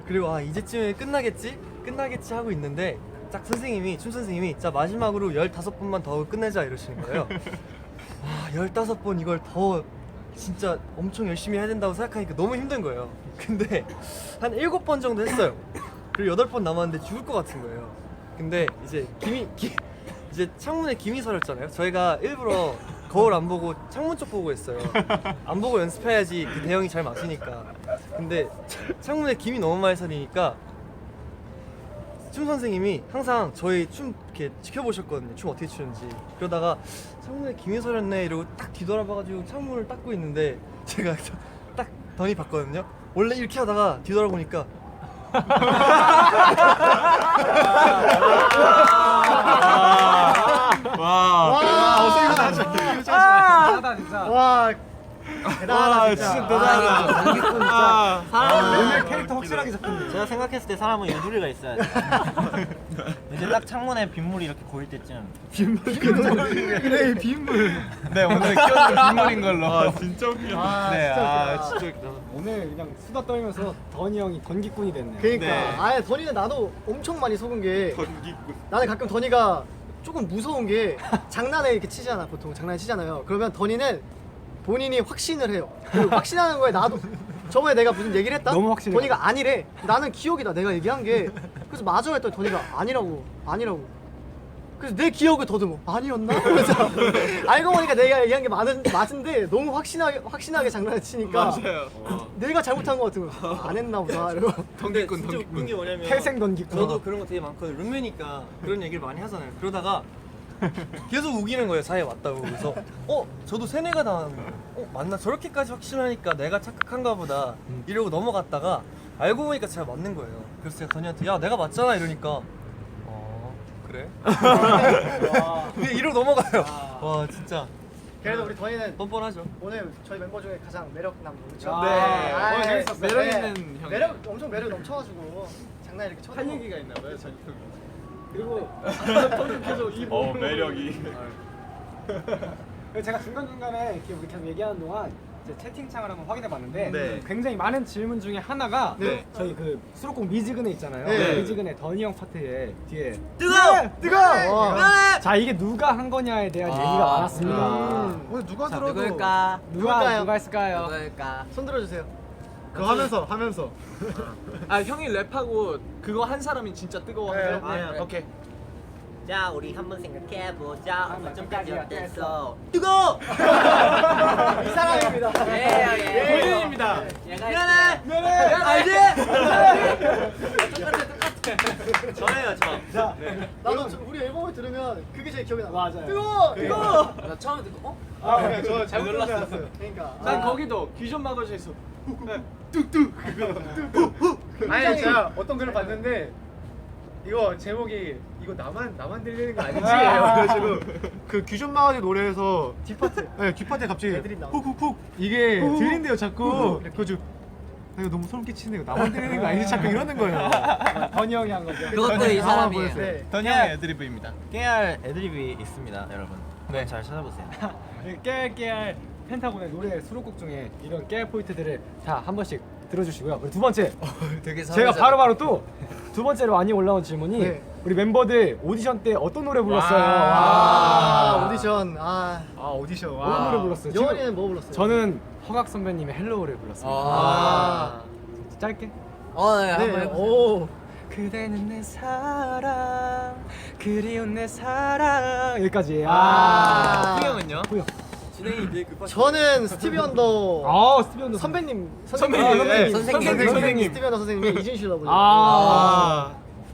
그리고 아 이제쯤에 끝나겠지 하고 있는데 딱 선생님이 춤 선생님이 자 마지막으로 15번만 더 끝내자 이러시는 거예요. 와 15번 이걸 더 진짜 엄청 열심히 해야 된다고 생각하니까 너무 힘든 거예요. 근데 한 7번 정도 했어요. 그리고 8번 남았는데 죽을 것 같은 거예요. 근데 이제 이제 창문에 김이 서렸잖아요. 저희가 일부러 거울 안 보고 창문 쪽 보고 했어요. 안 보고 연습해야지 그 대형이 잘 맞으니까. 근데 창문에 김이 너무 많이 서리니까 춤 선생님이 항상 저희 춤 이렇게 지켜보셨거든요. 춤 어떻게 추는지. 그러다가 창문에 김이 서렸네 이러고 딱 뒤돌아봐가지고 창문을 닦고 있는데 제가 딱 던이 봤거든요. 원래 이렇게 하다가 뒤돌아보니까 대단하다 진짜. 와 대단하다 진짜. 오늘 캐릭터 확실하게 잡혔네. 제가 생각했을 때 사람은 유두리가 있어야 돼. 이제 딱 창문에 빗물이 이렇게 고일 때쯤 그래 빗물. 네 오늘 키워드 빗물인 걸로. 아 진짜 웃겨. 네, 진짜 진짜 웃기다. 오늘 그냥 수다 떨면서 던이 형이 던기꾼이 됐네. 그러니까 네. 아예 던이는 나도 엄청 많이 속은 게 나는 가끔 던이가 조금 무서운 게 장난에 이렇게 치잖아. 보통 장난에 치잖아요. 그러면 던이는 본인이 확신을 해요. 그리고 확신하는 거에 나도 저번에 내가 무슨 얘기를 했다? 너무 확신해. 던이가 아니래. 나는 기억이다 내가 얘기한 게. 그래서 맞아 했더니 던이가 아니라고. 그래서 내 기억을 더듬어. 아니었나? 그래서 알고 보니까 내가 얘기한 게 맞은데 너무 확신하게 장난을 치니까 내가 잘못한 거 같은 거. 안 했나 보다. 이러고. 근데 진짜 웃긴 게 뭐냐면 태생 던기꾼. 저도 그런 거 되게 많거든요. 룸메니까 그런 얘기를 많이 하잖아요. 그러다가 계속 우기는 거예요. 사이에 왔다고. 그래서 저도 세뇌가 당하는 거예요. 맞나? 저렇게까지 확신하니까 내가 착각한가 보다 이러고 넘어갔다가 알고 보니까 제가 맞는 거예요. 그래서 제가 던이한테 야 내가 맞잖아 이러니까 그래? 그냥 이러고 넘어가요. 와 진짜 그래도 우리 던이는 뻔뻔하죠. 오늘 저희 멤버 중에 가장 매력남 그렇죠? 아, 오늘 재밌었어요. 매력 있는 형이에요. 매력 넘쳐가지고 장난 이렇게 쳐도 할 얘기가 있나 봐요, 저희 그리고 계속 이 매력이. 제가 중간중간에 이렇게 우리 계속 얘기하는 동안 이제 채팅창을 한번 확인해봤는데 네. 굉장히 많은 질문 중에 하나가 네. 저희 그 수록곡 미지근에 있잖아요. 네. 미지근에 던이 형 파트에 뒤에 뜨거워! 자 이게 누가 한 거냐에 대한 얘기가 많았습니다. 오늘 누가 들어도 누굴까? 누가 했을까요? 누굴까? 손 들어주세요. 그거 하면서. 아 형이 랩하고 그거 한 사람이 진짜 뜨거워하죠. 네. 오케이. 자 우리 한번 생각해보자. 어점까지 어땠어? 이 사람입니다. 본인입니다. 미안해. 알지? 저예요 저. 자, 나도 우리 앨범을 들으면 그게 제일 기억에 나. 맞아요. 뜨거워! 나 처음에 듣고 아, 저 잘못 놀랐어요. 그러니까. 난 거기도 귀좀 막아줘 있어. 아니 제가 어떤 글을 봤는데 이거 제목이 이거 나만 들리는 거 아니지? 그래가지고 그 규전 마가지 노래에서 뒷파트. 네, 뒷파트에 갑자기 애들이 나와. 훅훅훅 이게 들린대요 자꾸. 그래가지고 이거 너무 소름 끼치네. 이거 나만 들리는 거 아니지? 자꾸 이러는 거예요. 던이 형이 한 거죠. 그것도 이 사람이에요. 네. 던형의 애드리브입니다. 깨알 애드립이 있습니다, 여러분. 네. 잘 찾아보세요. 깨알 펜타곤의 노래 수록곡 중에 이런 깨알 포인트들을 다 한 번씩 들어주시고요. 그리고 두 번째, 되게 제가 바로바로 또 두 번째로 많이 올라온 질문이 네. 우리 멤버들 오디션 때 어떤 노래 불렀어요? 아, 오디션. 아, 오디션. 어떤 노래 불렀어요? 영원이는 뭐 불렀어요? 저는 허각 선배님의 헬로우를 불렀습니다. 아, 짧게. 네, 네. 한번 해보세요. 오. 그대는 내 사랑, 그리운 내 사랑 여기까지. 아. 후영은요? 후영. 진행이 되게 급하시. 저는 스티비 원더 아 스티비 원더 선배님 선생님. 네, 선생님. 스티비 원더 선생님이 이진실 러블리. 아.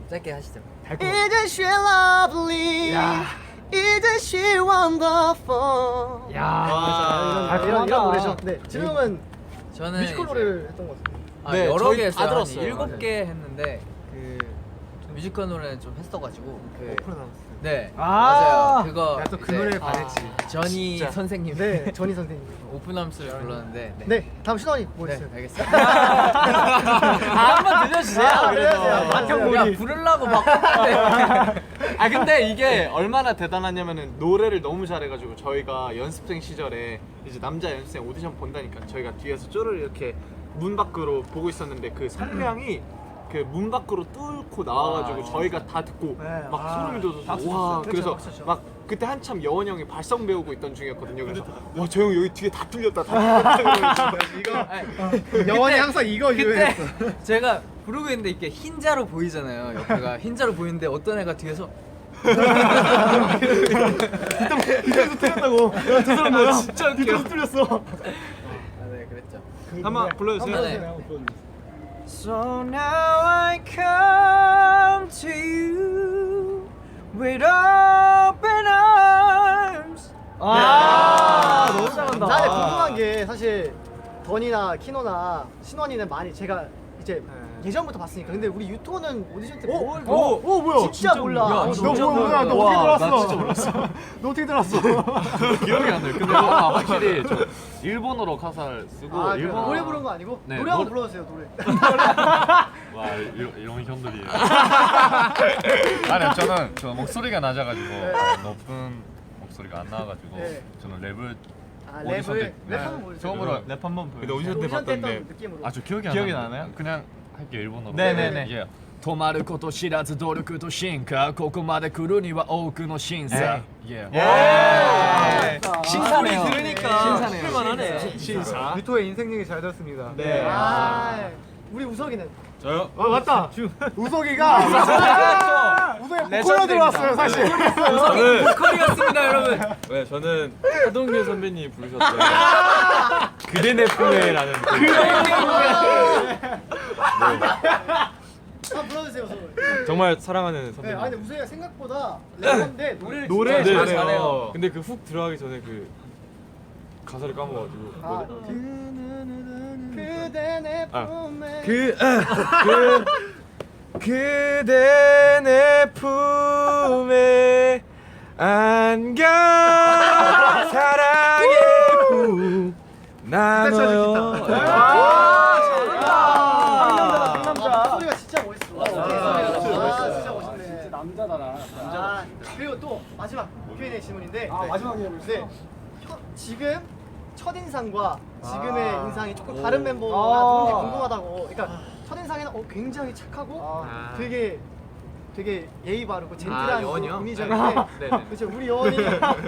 짧게 하시죠. 이진실 러블리. 야. 이진실 원더풀. 야. 이런 노래죠. 네, 지금은 저는 뮤지컬 이제- 노래를 했던 것 같습니다. 네, 여러 개 다 했어요. 들었어요. 한 7개 했는데 그 뮤지컬 노래는 좀 했어가지고 그 네, 아. 맞아요. 그거 나또 그 이제 노래에 반했지. 전희 선생님 네, 전희 선생님. 오픈함스를 불렀는데 네, 다음 신원이 뭐 네, 있어요? 알겠습니다. 한번 들려주세요. 아, 그래도. 들려주세요. 마태형 야, 놀이. 부르려고 바꿨는데. 아 근데 이게 얼마나 대단하냐면은 노래를 너무 잘해가지고 저희가 연습생 시절에 이제 남자 연습생 오디션 본다니까 저희가 뒤에서 쪼를 이렇게 문 밖으로 보고 있었는데 그 성량이 그 문 밖으로 뚫고 나와가지고 저희가 다 듣고 네, 막 아, 소름이 돋아서 박수 와 쳤어요. 그래서 그렇죠, 박수 막 그때 한참 여원 형이 발성 배우고 있던 중이었거든요. 그래서 와 저 형 여기 뒤에 다 뚫렸다 다 뚫렸다 이거 영원히 항상 이거 그때 유행했어. 제가 부르고 있는데 이렇게 흰자로 보이잖아요. 옆에가 흰자로 보이는데 어떤 애가 뒤에서 뒤에서 틀렸다고. 야, 저 사람 뭐야? 진짜 웃겨. 뒤에서 틀렸어. 아, 네, 그랬죠. 한번 불러주세요. 네. So now I come to you with open arms. 아, 너무 잘한다. 나 근데 궁금한 게 사실 던이나 키노나 신원이는 많이 제가 이제 예전부터 봤으니까. 근데 우리 유토는 오디션 때 뭘? 오, 뭐야? 진짜 몰라. 야, 너 진짜 뭐야? 너 와, 어떻게 나 들었어? 진짜 몰랐어. 너 어떻게 들었어? 기억이 안 나요. 근데 확실히 저 일본어로 가사를 쓰고 아, 일본어 노래 부른 거 아니고? 네, 노래 한번 노래- 불러주세요, 노래. 와 이런 형들이에요. 아니 저는 목소리가 낮아가지고 높은 목소리가 안 나와가지고 네. 저는 랩을 아, 오디션 때 랩을 랩 한번 보여주세요. 처음으로 랩 한번 근데 보여. 오디션 때 오디션 때 봤던데 했던 느낌으로. 아 저 기억이 기억이 안 나나요? 그냥 할게요 일본어로. 네네네. 이게 止まること知らず努力と進化ここまで来るには多くの審査 예. 신사네요. 들으니까 신사네요. 할만하네. 신사. 유토의 인생 얘기 잘 들었습니다. 네. 아, 우리 우석이는 저요? 맞다. 우석이가 우석이 보컬로 들어왔어요 사실. 저는 보컬이었습니다, 여러분. 네 저는 하동규 선배님이 부르셨던 그대 내 품에라는 한번 불러주세요, 우석을. 정말 사랑하는 네, 아 선배님. 근데 우석이가 생각보다 랩인데 노래를 노래 진짜 잘해요. 잘해요. 근데 그 훅 들어가기 전에 그 가사를 까먹어가지고. 아, 그대 내 아, 품에 그대 내 품에 안겨 사랑의 후 나눠요. 아, 소리가 진짜 멋있어. 아, 진짜 멋있네. 남자다 나. 아, 그리고 또 마지막 Q&A 질문인데. 아, 마지막이에요, 벌써? 네. 지금 첫 인상과 지금의 인상이 조금 다른 멤버가 아. 누군지 궁금하다고. 그러니까 첫 인상에는 굉장히 착하고 되게 예의 바르고 젠틀한 여원이요? 이미지인데 네. 그렇죠. 우리 여원이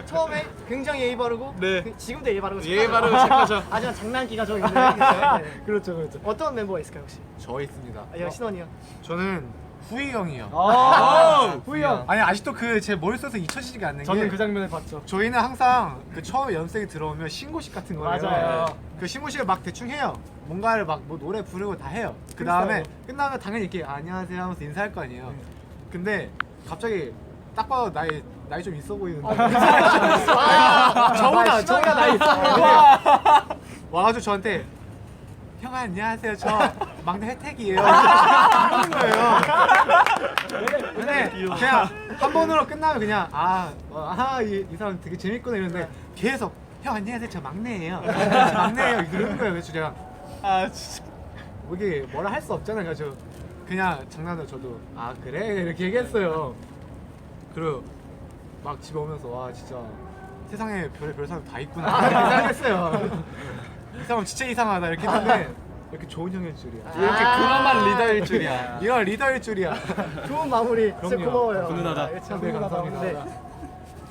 처음에 굉장히 예의 바르고 지금도 예의 바르고 예의 바르고 착하죠. 하지만 장난기가 좀 있는 네. 그렇죠, 그렇죠. 어떤 멤버가 있을까요 혹시? 저 있습니다. 아, 신원이요. 저는 후이 형이요. 후이 형. 아니 아직도 그 제 머릿속에서 잊혀지지가 않는 저는 게 그 장면을 봤죠. 저희는 항상 그 처음에 연습생이 들어오면 신고식 같은 거예요. 맞아요. 그 신고식을 막 대충 해요. 뭔가를 막 뭐 노래 부르고 다 해요. 그 다음에 끝나면 당연히 이렇게 안녕하세요 하면서 인사할 거 아니에요. 근데 갑자기 딱 봐도 나이 좀 있어 보이는데. 저보다 나이 있어 보이는데 와가지고 저한테 형 안녕하세요 저 막내 혜택이에요 이러는 거예요. 근데 그냥 한 번으로 끝나면 그냥 이 사람 되게 재밌구나 이러는데 계속 형 안녕하세요 저 막내예요 저 막내예요 이러는 거예요. 그래서 제가 진짜 이게 뭐라 할 수 없잖아요. 그래서 그냥 장난으로 저도 그래 이렇게 얘기했어요. 그리고 막 집에 오면서 와 진짜 세상에 별 사람 다 있구나. 이상했어요. 이 사람 진짜 이상하다 이렇게 했는데 이렇게 좋은 형일 줄이야. 이렇게 그만한 리더일 줄이야. 이런 리더일 줄이야. 좋은 마무리. 진짜 그럼요. 고마워요. 훈훈하다. 아, 참 네, 훈훈하다. 감사합니다. 네.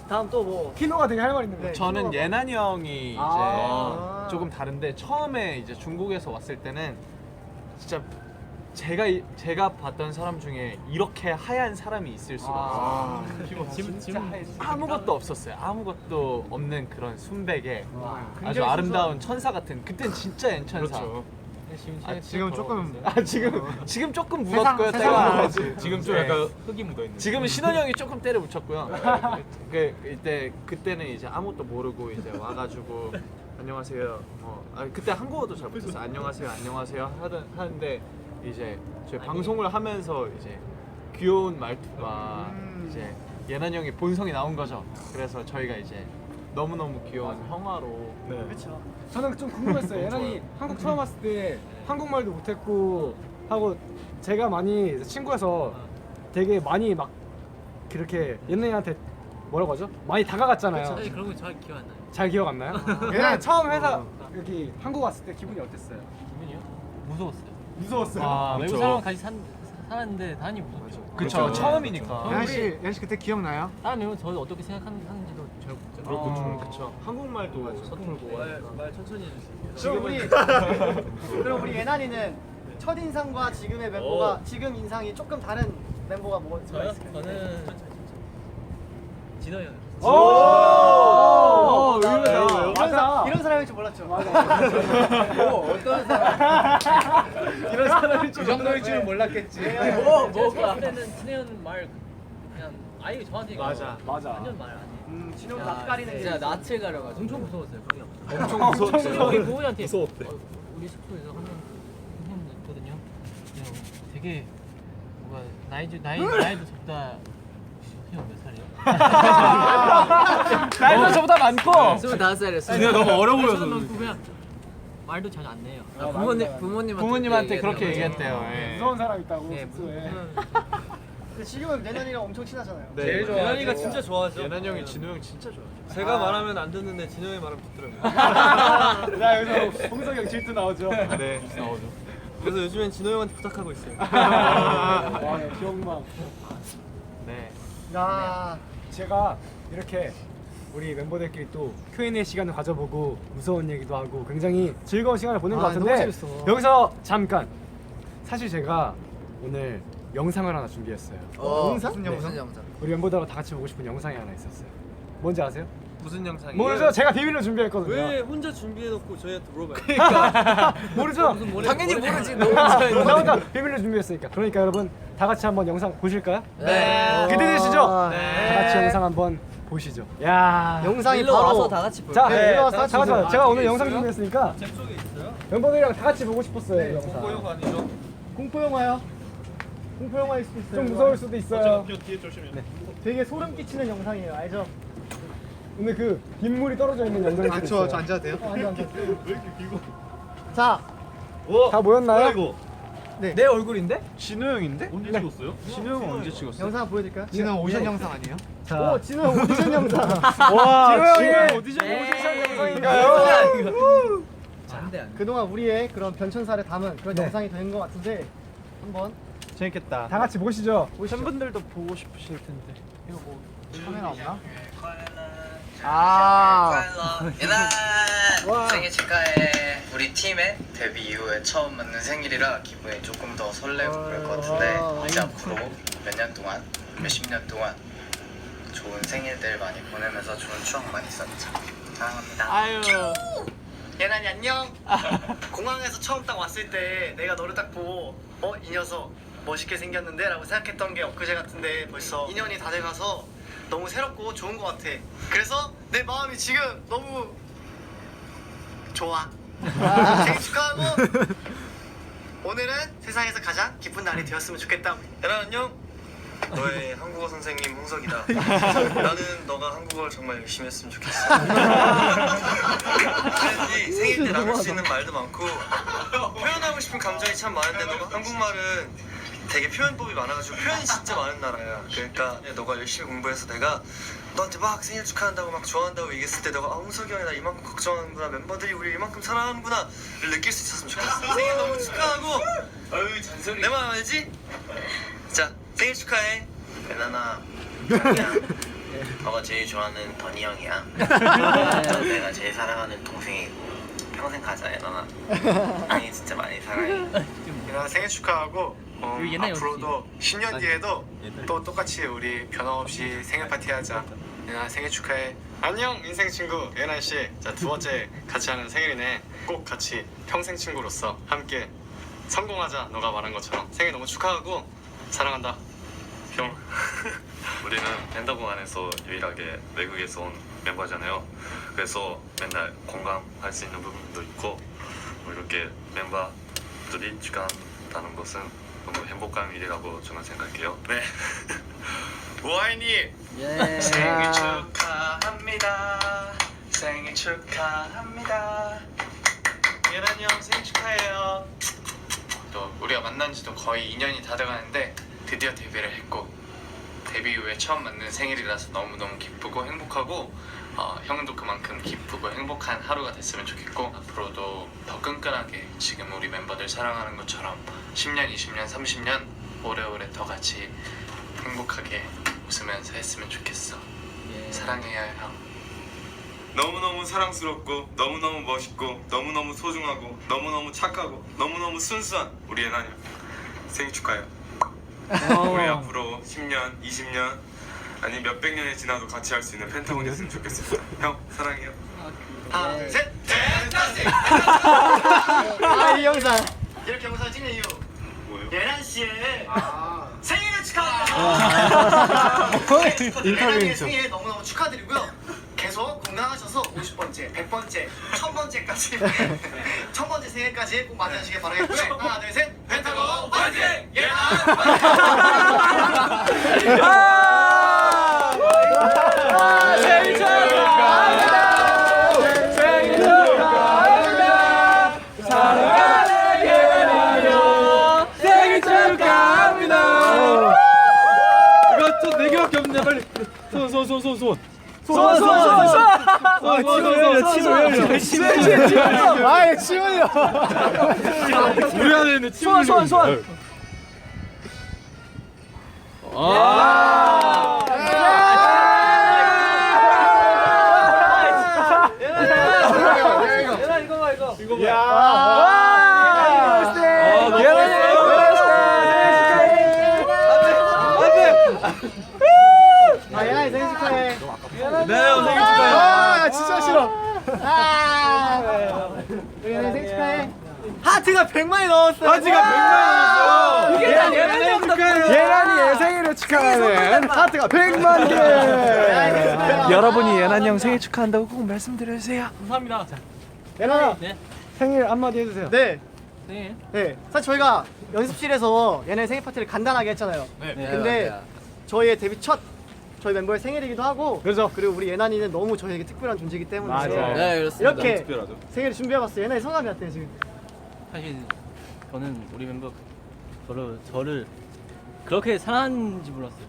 다음 또 뭐? 키노가 되게 할 말 있는 거. 네. 저는 예난이 형이 이제 아. 조금 다른데 처음에 이제 중국에서 왔을 때는 진짜 제가 봤던 사람 중에 이렇게 하얀 사람이 있을 수가 없어요. 진짜 아무것도 없었어요. 아무것도 없는 그런 순백에 아주 아름다운 천사 같은. 그땐 진짜 엔천사. 지금 조금 지금 조금 묻었고요. 때가 지금 좀 약간 흙이 묻어 있는. 지금은 신원 형이 조금 때려 붙였고요. 그때는 이제 아무것도 모르고 이제 와가지고 안녕하세요. 그때 한국어도 잘 못했어요. 안녕하세요 하는데 이제 저희 방송을 하면서 이제 귀여운 말투가 이제 예난 형의 본성이 나온 거죠. 그래서 저희가 이제 너무너무 귀여운 형아로. 그렇죠. 저는 좀 궁금했어요. 예난이 한국 처음 왔을 때 한국말도 못했고 하고 제가 많이 친구여서 되게 많이 막 그렇게 예난이한테 뭐라고 하죠? 많이 다가갔잖아요. 사실 그런 거 잘 기억 안 나요. 잘 기억 안 나요? 예난이 처음 회사 여기 한국 왔을 때 기분이 어땠어요? 기분이요? 무서웠어요. 무서웠어요. 외국 사람 같이 살았는데 당연히 무섭죠. 그쵸. 처음이니까. 예난 씨 그때 기억나요? 다른 외국 저를 어떻게 생각하는지도 잘 모르죠. 그쵸. 한국말도 서툴고. 말 천천히 해주세요. 그럼 우리 예난이는 첫 인상과 지금의 멤버가 지금 인상이 조금 다른 멤버가 뭐가 저요? 있을까요? 저는 진호 형. 오! 이런 사람일 줄 몰랐죠. 어떤 사람? 이런 사람일 줄 이 정도일 줄은 몰랐겠지. 뭐가? 그때는 진호 형말 그냥 아예 저한테 맞아. 완전 말 안 해. 진호가 낯가리는 게 진짜 있어. 낯을 가려가지고 엄청 무서웠어요. 그게 엄청 무서웠어요. 저기 부모님한테 무서웠대. 우리 숙소에서 한 형 있거든요. 그냥 되게 뭔가 나이도 적다. 형 몇 살이에요? 나이도 저보다 많고. 25살이었어요. 진짜 너무 어려 보여서 그냥 말도 잘 안 내요. 부모님한테 그렇게 얘기했대요. 예. 무서운 사람 있다고 네, 숙소에. 근데 지금은 예난이랑 엄청 친하잖아요. 제일 좋아. 예난이가 진짜 좋아하죠. 예난 형이 진우 형 진짜 좋아요. 제가 말하면 안 듣는데 진호 형이 말하면 듣더라고요. 자 여기서 홍석이 형 질투 나오죠. 네, 나오죠. 그래서 요즘엔 진호 형한테 부탁하고 있어요. 와 기억만. 네. 야, 제가 이렇게 우리 멤버들끼리 또 Q&A 시간을 가져보고 무서운 얘기도 하고 굉장히 즐거운 시간을 보낸 것 같은데 너무 재밌어. 여기서 잠깐 사실 제가 오늘 영상을 하나 준비했어요. 영상? 무슨 영상? 우리 멤버들하고 다 같이 보고 싶은 영상이 하나 있었어요. 뭔지 아세요? 무슨 영상이에요? 모르죠? 제가 비밀로 준비했거든요. 왜 혼자 준비해놓고 저희한테 물어봐요? 모르죠? 당연히 모르지. 나 혼자 비밀로 준비했으니까. 그러니까 여러분 다 같이 한번 영상 보실까요? 네. 기대되시죠? 네. 다 같이 영상 한번 보시죠. 야. 영상이 일로 바로 와서 다 같이 자, 네, 일로 와서 다 같이 다 같이 보세요. 봐요. 제가 오늘 영상 준비했으니까 제 속에 있어요? 멤버들이랑 다 같이 보고 싶었어요. 이 영상. 공포 영화 아니죠? 공포 영화요. 공포 영화일 수도 있어요. 좀 무서울 수도 있어요. 뒤에 조심해. 되게 소름 끼치는 영상이에요. 알죠? 근데 그 빗물이 떨어져 있는 영상이 저 있어요. 앉아도 돼요? 자, 다 모였나요? 내 얼굴인데? 진우 형인데? 언제 찍었어요? 진우 형은 언제 찍었어? 영상 한번 보여드릴까요? 진호 오션 영상 아니에요? 자, 오, 진호 형 오디션 영상. 와, 진호 형의 오디션 네. 영상인가요? 안돼. 그동안 우리의 그런 변천사를 담은 그런 네. 영상이 된 것 같은데 한번 재밌겠다. 다 같이 보시죠. 팬분들도 보고 싶으실 텐데. 이거 뭐 카메라 없나? 와. 생일 축하해. 우리 팀의 데뷔 이후에 처음 맞는 생일이라 기분이 조금 더 설레고 그럴 것 같은데 이제 앞으로 몇 년 동안, 몇십 년 동안 좋은 생일들 많이 보내면서 좋은 추억 많이 쌓자. 사랑합니다. 아유. 예난이 안녕. 공항에서 처음 딱 왔을 때 내가 너를 딱 보고 이 녀석 멋있게 생겼는데 라고 생각했던 게 엊그제 같은데 벌써 2년이 다 돼가서 너무 새롭고 좋은 것 같아. 그래서 내 마음이 지금 너무 좋아. 생일 축하하고 오늘은 세상에서 가장 기쁜 날이 되었으면 좋겠다. 얘들아 안녕. 너의 한국어 선생님 홍석이다. 나는 너가 한국어를 정말 열심히 했으면 좋겠어. 왠지 생일 때 나눌 수 있는 말도 많고 표현하고 싶은 감정이 참 많은데 너가 한국말은 되게 표현법이 많아가지고 표현이 진짜 많은 나라야. 그러니까 너가 열심히 공부해서 내가 너한테 막 생일 축하한다고 막 좋아한다고 얘기했을 때 너가 홍석이 형이 나 이만큼 걱정하는구나, 멤버들이 우리 이만큼 사랑하는구나를 느낄 수 있었으면 좋겠어. 생일 너무 축하하고. 어휴 잔소리. 내 말 알지? 자 생일 축하해. 예나나. 너가 제일 좋아하는 더니 형이야. 내가 제일 사랑하는 동생이고 평생 가자 예나나. 아니 진짜 많이 사랑해. 예나나 생일 축하하고 앞으로도 10년 뒤에도 또 똑같이 우리 변함없이 생일 파티 하자. 예나 생일 축하해. 안녕 인생 친구 예나 씨. 자 두 번째 같이 하는 생일이네. 꼭 같이 평생 친구로서 함께 성공하자. 너가 말한 것처럼 생일 너무 축하하고 사랑한다. 형. 우리는 펜타곤 안에서 유일하게 외국에서 온 멤버잖아요. 그래서 맨날 공감할 수 있는 부분도 있고 이렇게 멤버들이 축하한다는 것은 너무 행복한 일이라고 저는 생각해요. 네. 오하이니 생일 축하합니다. 생일 축하합니다. 예란이 형 생일 축하해요. 또 우리가 만난 지도 거의 2년이 다 돼가는데 드디어 데뷔를 했고 데뷔 이후에 처음 맞는 생일이라서 너무너무 기쁘고 행복하고 형도 그만큼 기쁘고 행복한 하루가 됐으면 좋겠고 앞으로도 더 끈끈하게 지금 우리 멤버들 사랑하는 것처럼 10년, 20년, 30년 오래오래 더 같이 행복하게 웃으면서 했으면 좋겠어. 사랑해요 형. 너무너무 사랑스럽고 너무너무 멋있고 너무너무 소중하고 너무너무 착하고 너무너무 순수한 우리 예나님 생일 축하해요. 우리 앞으로 10년, 20년 아니 몇백 년이 지나도 같이 할 수 있는 펜타곤이었으면 좋겠습니다. 형 사랑해요. 하나 둘 셋. 펜타곤. 이 영상 이렇게 영상 찍는 이유 뭐요? 예란 씨의 생일을 축하합니다. 예란이의 생일 너무너무 축하드리고요. 계속 건강하셔서 50번째, 100번째, 1000번째까지 1000번째 생일까지 꼭 만나시길 바라겠고요. 하나 둘 셋. 펜타곤 화이팅! 예란 생일 축하합니다. 생일 축하합니다. 사랑하는 예란이 형 생일 축하합니다. 이거 또 4개밖에 없는데 빨리 손. 아예 침 흘려. 우리 안에 있는 손. 예란이 생일 축하해. 네, 형 생일 축하해요. 아 진짜 싫어. 예란이 생일 축하해. 하트가 100만이 넘었어요. 하트가 100만이 넘었어요. 이게 다 예란이 형 덕분에. 예란이의 생일을 축하하는 하트가 100만 개. 여러분이 예란이 형 생일 축하한다고 꼭 말씀드려주세요. 감사합니다. 예란아 생일 한마디 해주세요. 네. 네. 사실 저희가 연습실에서 얘네 생일 파티를 간단하게 했잖아요. 근데 저희의 데뷔 첫 저희 멤버의 생일이기도 하고 그렇죠. 그리고 우리 예난이는 너무 저희에게 특별한 존재이기 때문에 맞아요. 네, 그렇습니다. 이렇게 생일을 준비해봤어요. 예난이 소감이 어때요 지금? 사실 저는 우리 멤버 저를 그렇게 사랑하는지 몰랐어요.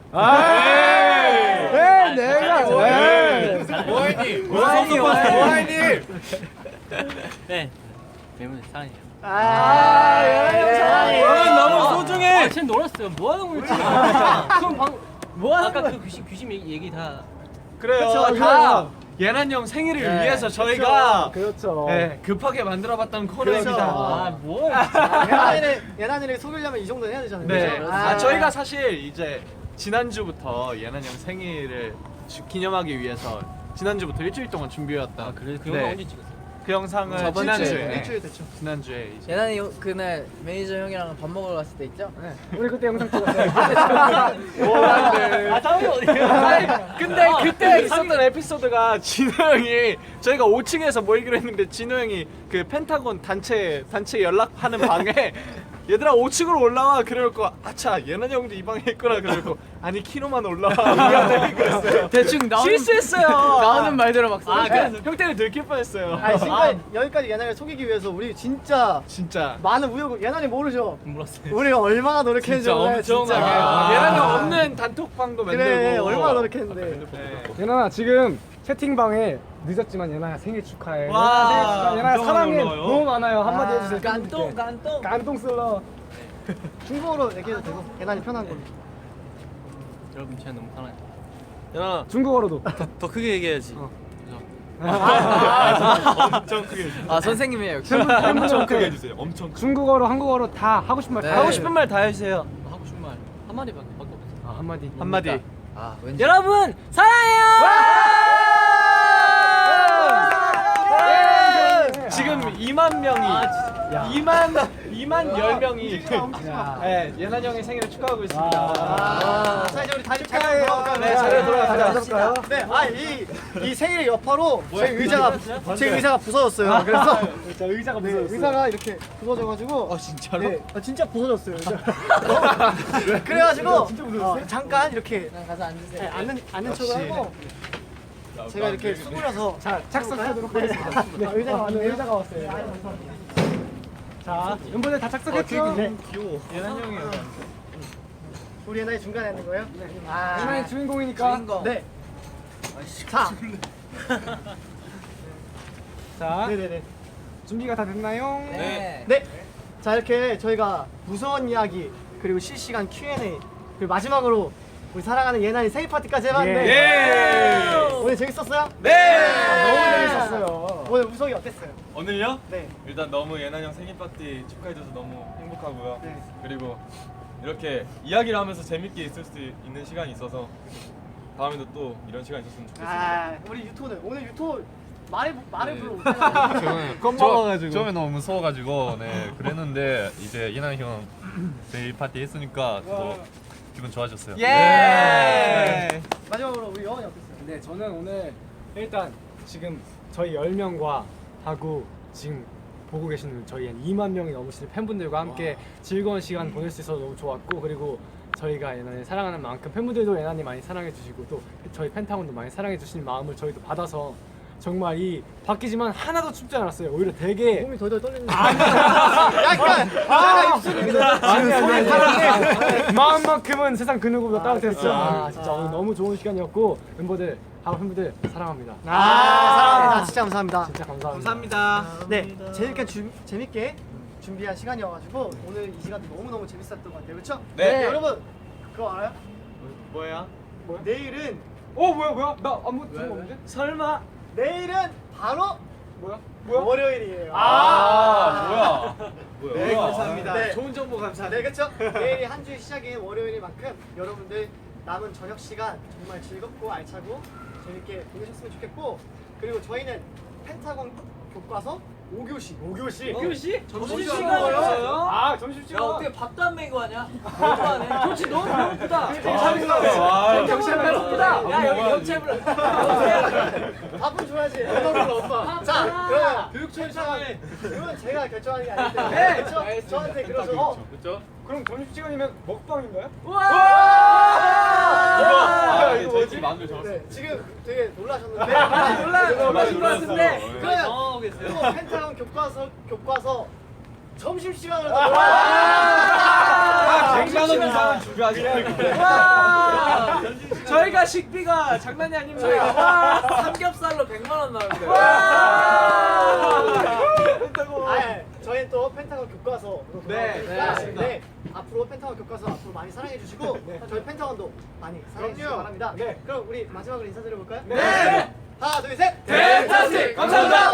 네, 멤버들 사랑해요. 예난이 형 너무 소중해. 쟤 놀았어요. 뭐 하는 거였지? 그럼 뭐 하는 아까 그 귀신 얘기 다. 그래요. 그쵸, 다 예란 형 생일을 위해서 저희가 그렇죠. 네, 급하게 만들어봤던 코너입니다. 아, 뭐? 예난이를 속이려면 이 정도는 해야 되잖아요. 네. 그죠? 저희가 사실 이제 지난주부터 예난 형 생일을 기념하기 위해서 지난주부터 일주일 동안 준비해왔다. 그래? 그 영상 언제 찍었어요? 그 영상을 저번 지난주에 일주일 됐죠. 지난주에 이제 예난이 그날 매니저 형이랑 밥 먹으러 갔을 때 있죠? 우리 그때 영상 찍었어요. 아 다음에 어디야? 근데 그때 있었던 에피소드가 진호 형이 저희가 5층에서 모이기로 했는데 진호 형이 그 펜타곤 단체 연락하는 방에 얘들아 5층으로 올라와 그래놓고 아차 예난이 형도 이 방에 있구나 그래놓고 아니 키노만 올라와 미안해 그랬어요. 대충 나오는 실수했어요. 나오는 말대로 막 써. 형 때문에 들킬 뻔했어요. 아니 지금까지 여기까지 예나를 속이기 위해서 우리 진짜 많은 우여곡 예나이 모르죠? 몰랐어요. 우리가 얼마나 노력했는지 몰라요 진짜. 예난이 없는 단톡방도 만들고 그래 얼마나 노력했는데. 예나야 지금 채팅방에 늦었지만 예나야 생일 축하해. 와, 예나야 생일 축하해. 예나야 엄청 사랑해. 올라와요. 너무 많아요. 한마디 해주세요. 깐똥. 깐똥 쓸러. 중국어로 얘기해도 되고 예나이 편한 걸로. 여러분 제가 너무 편해요. 연아 중국어로도. 더 크게 얘기해야지. 엄청 크게 아 선생님이에요. 역시. 엄청 크게 해주세요. 엄청 중국어로 한국어로 다 하고 싶은 말 다 하고 싶은 말 다 해주세요. 하고 싶은 말 한마디밖에 없어요. 아, 한마디. 한마디. 아 왠지. 여러분 사랑해요. 지금 2만 명이 2만 10명이 네, 예난 형의 생일을 축하하고 있습니다. 자 이제 우리 다시 자리로 돌아올까요? 네, 자리로 돌아가실까요? 네, 이 생일의 여파로 제 의자가 부서졌어요. 그래서 자, 의자가 무슨 의자가 이렇게 부서져가지고. 진짜로? 네, 진짜 부서졌어요. 의자가. 그래가지고 잠깐 이렇게 가서 앉으세요. 네, 앉는 척을 하고 제가 이렇게 수그려서 자, 착석하도록 하겠습니다. 네, 의자가 왔어요. 자, 멤버들 다 착석했죠? 네. 귀여워. 예난 형이 여기 앉아. 우리 예나이 중간에 앉는 거예요? 네. 예나이 주인공이니까. 주인공. 네. 자, 자, 네네네. 준비가 다 됐나요? 네. 네. 자 이렇게 저희가 무서운 이야기 그리고 실시간 Q&A 그리고 마지막으로 우리 사랑하는 예나이 생일 파티까지 해봤는데 예. 오늘 재밌었어요? 네. 너무 재밌었어요. 오늘 우석이 어땠어요? 오늘요? 네. 일단 너무 예난 형 생일 파티 축하해줘서 너무 행복하고요. 네. 그리고 이렇게 이야기를 하면서 재밌게 있을 수 있는 시간이 있어서 다음에도 또 이런 시간 있었으면 좋겠습니다. 아 우리 유토는 오늘 유토 말을 별로 못해요. 저는 겁먹어가지고. 처음에 너무 무서워가지고 네 그랬는데 이제 예난 형 생일 파티 했으니까 더 기분 좋아졌어요. 예. 마지막으로 우리 여원이 어땠어요? 네, 저는 오늘 일단 지금 저희 10명과 하고 지금 보고 계시는 저희 한 2만 명이 넘으시는 팬분들과 함께 즐거운 시간 보낼 수 있어서 너무 좋았고 그리고 저희가 예나님 사랑하는 만큼 팬분들도 예나님 많이 사랑해 주시고 또 저희 펜타곤도 많이 사랑해 주시는 마음을 저희도 받아서 정말 이 바뀌지만 하나도 춥지 않았어요. 오히려 되게 몸이 덜덜 떨리는데. 약간 입술이 마음만큼은 세상 그 누구보다 따뜻했어요. 진짜 오늘 너무 좋은 시간이었고 멤버들 하고 팬분들 사랑합니다. 사랑합니다. 진짜 감사합니다. 진짜 감사합니다. 네, 재밌게 준비한 시간이어가지고 오늘 이 시간도 너무너무 재밌었던 것 같아요. 그렇죠? 네. 여러분 그거 알아요? 뭐야? 내일은 뭐야? 나 아무 들은 거 없는데? 설마 내일은 바로 뭐야? 월요일이에요. 뭐야? 네, 감사합니다. 네. 좋은 정보 감사합니다. 네, 그렇죠? 내일이 한 주의 시작인 월요일인 만큼 여러분들 남은 저녁 시간 정말 즐겁고 알차고 재밌게 보내셨으면 좋겠고 그리고 저희는 펜타곤 교과서 5교시. 점심시간이요? 아, 점심시간. 야 어떻게 밥도 안 먹이고 하냐? 너무하네. 교치 너무 배고프다. 경찰 배고프다. 야 여기 경찰 불러. 밥은 줘야지. 오빠. 자, 그러면 교육청 시간에 그건 제가 결정하는 게 아니기 때문에 그렇죠? 저한테 그러죠. 그렇죠? 그럼 점심시간이면 먹방인가요? 이거 뭐지? 만두 잡았어. 네, 지금 되게 놀라셨는데. 놀라신 것 같은데. 그러면 당황하고 계세요. 이거 펜타곤 교과서 점심 시간을 쟁반원 이상은 준비하시라고. 와 저희가 식비가 장난이 아닙니다. 삼겹살로 100만 원 나오는데. 저희는 또 펜타곤 교과서 네. 앞으로 펜타곤 교과서 앞으로 많이 사랑해 주시고 저희 펜타곤도 많이 사랑해 주시기 바랍니다. 그럼 우리 마지막으로 인사드려 볼까요? 네. 하나 둘 셋. 펜타스틱 감사합니다.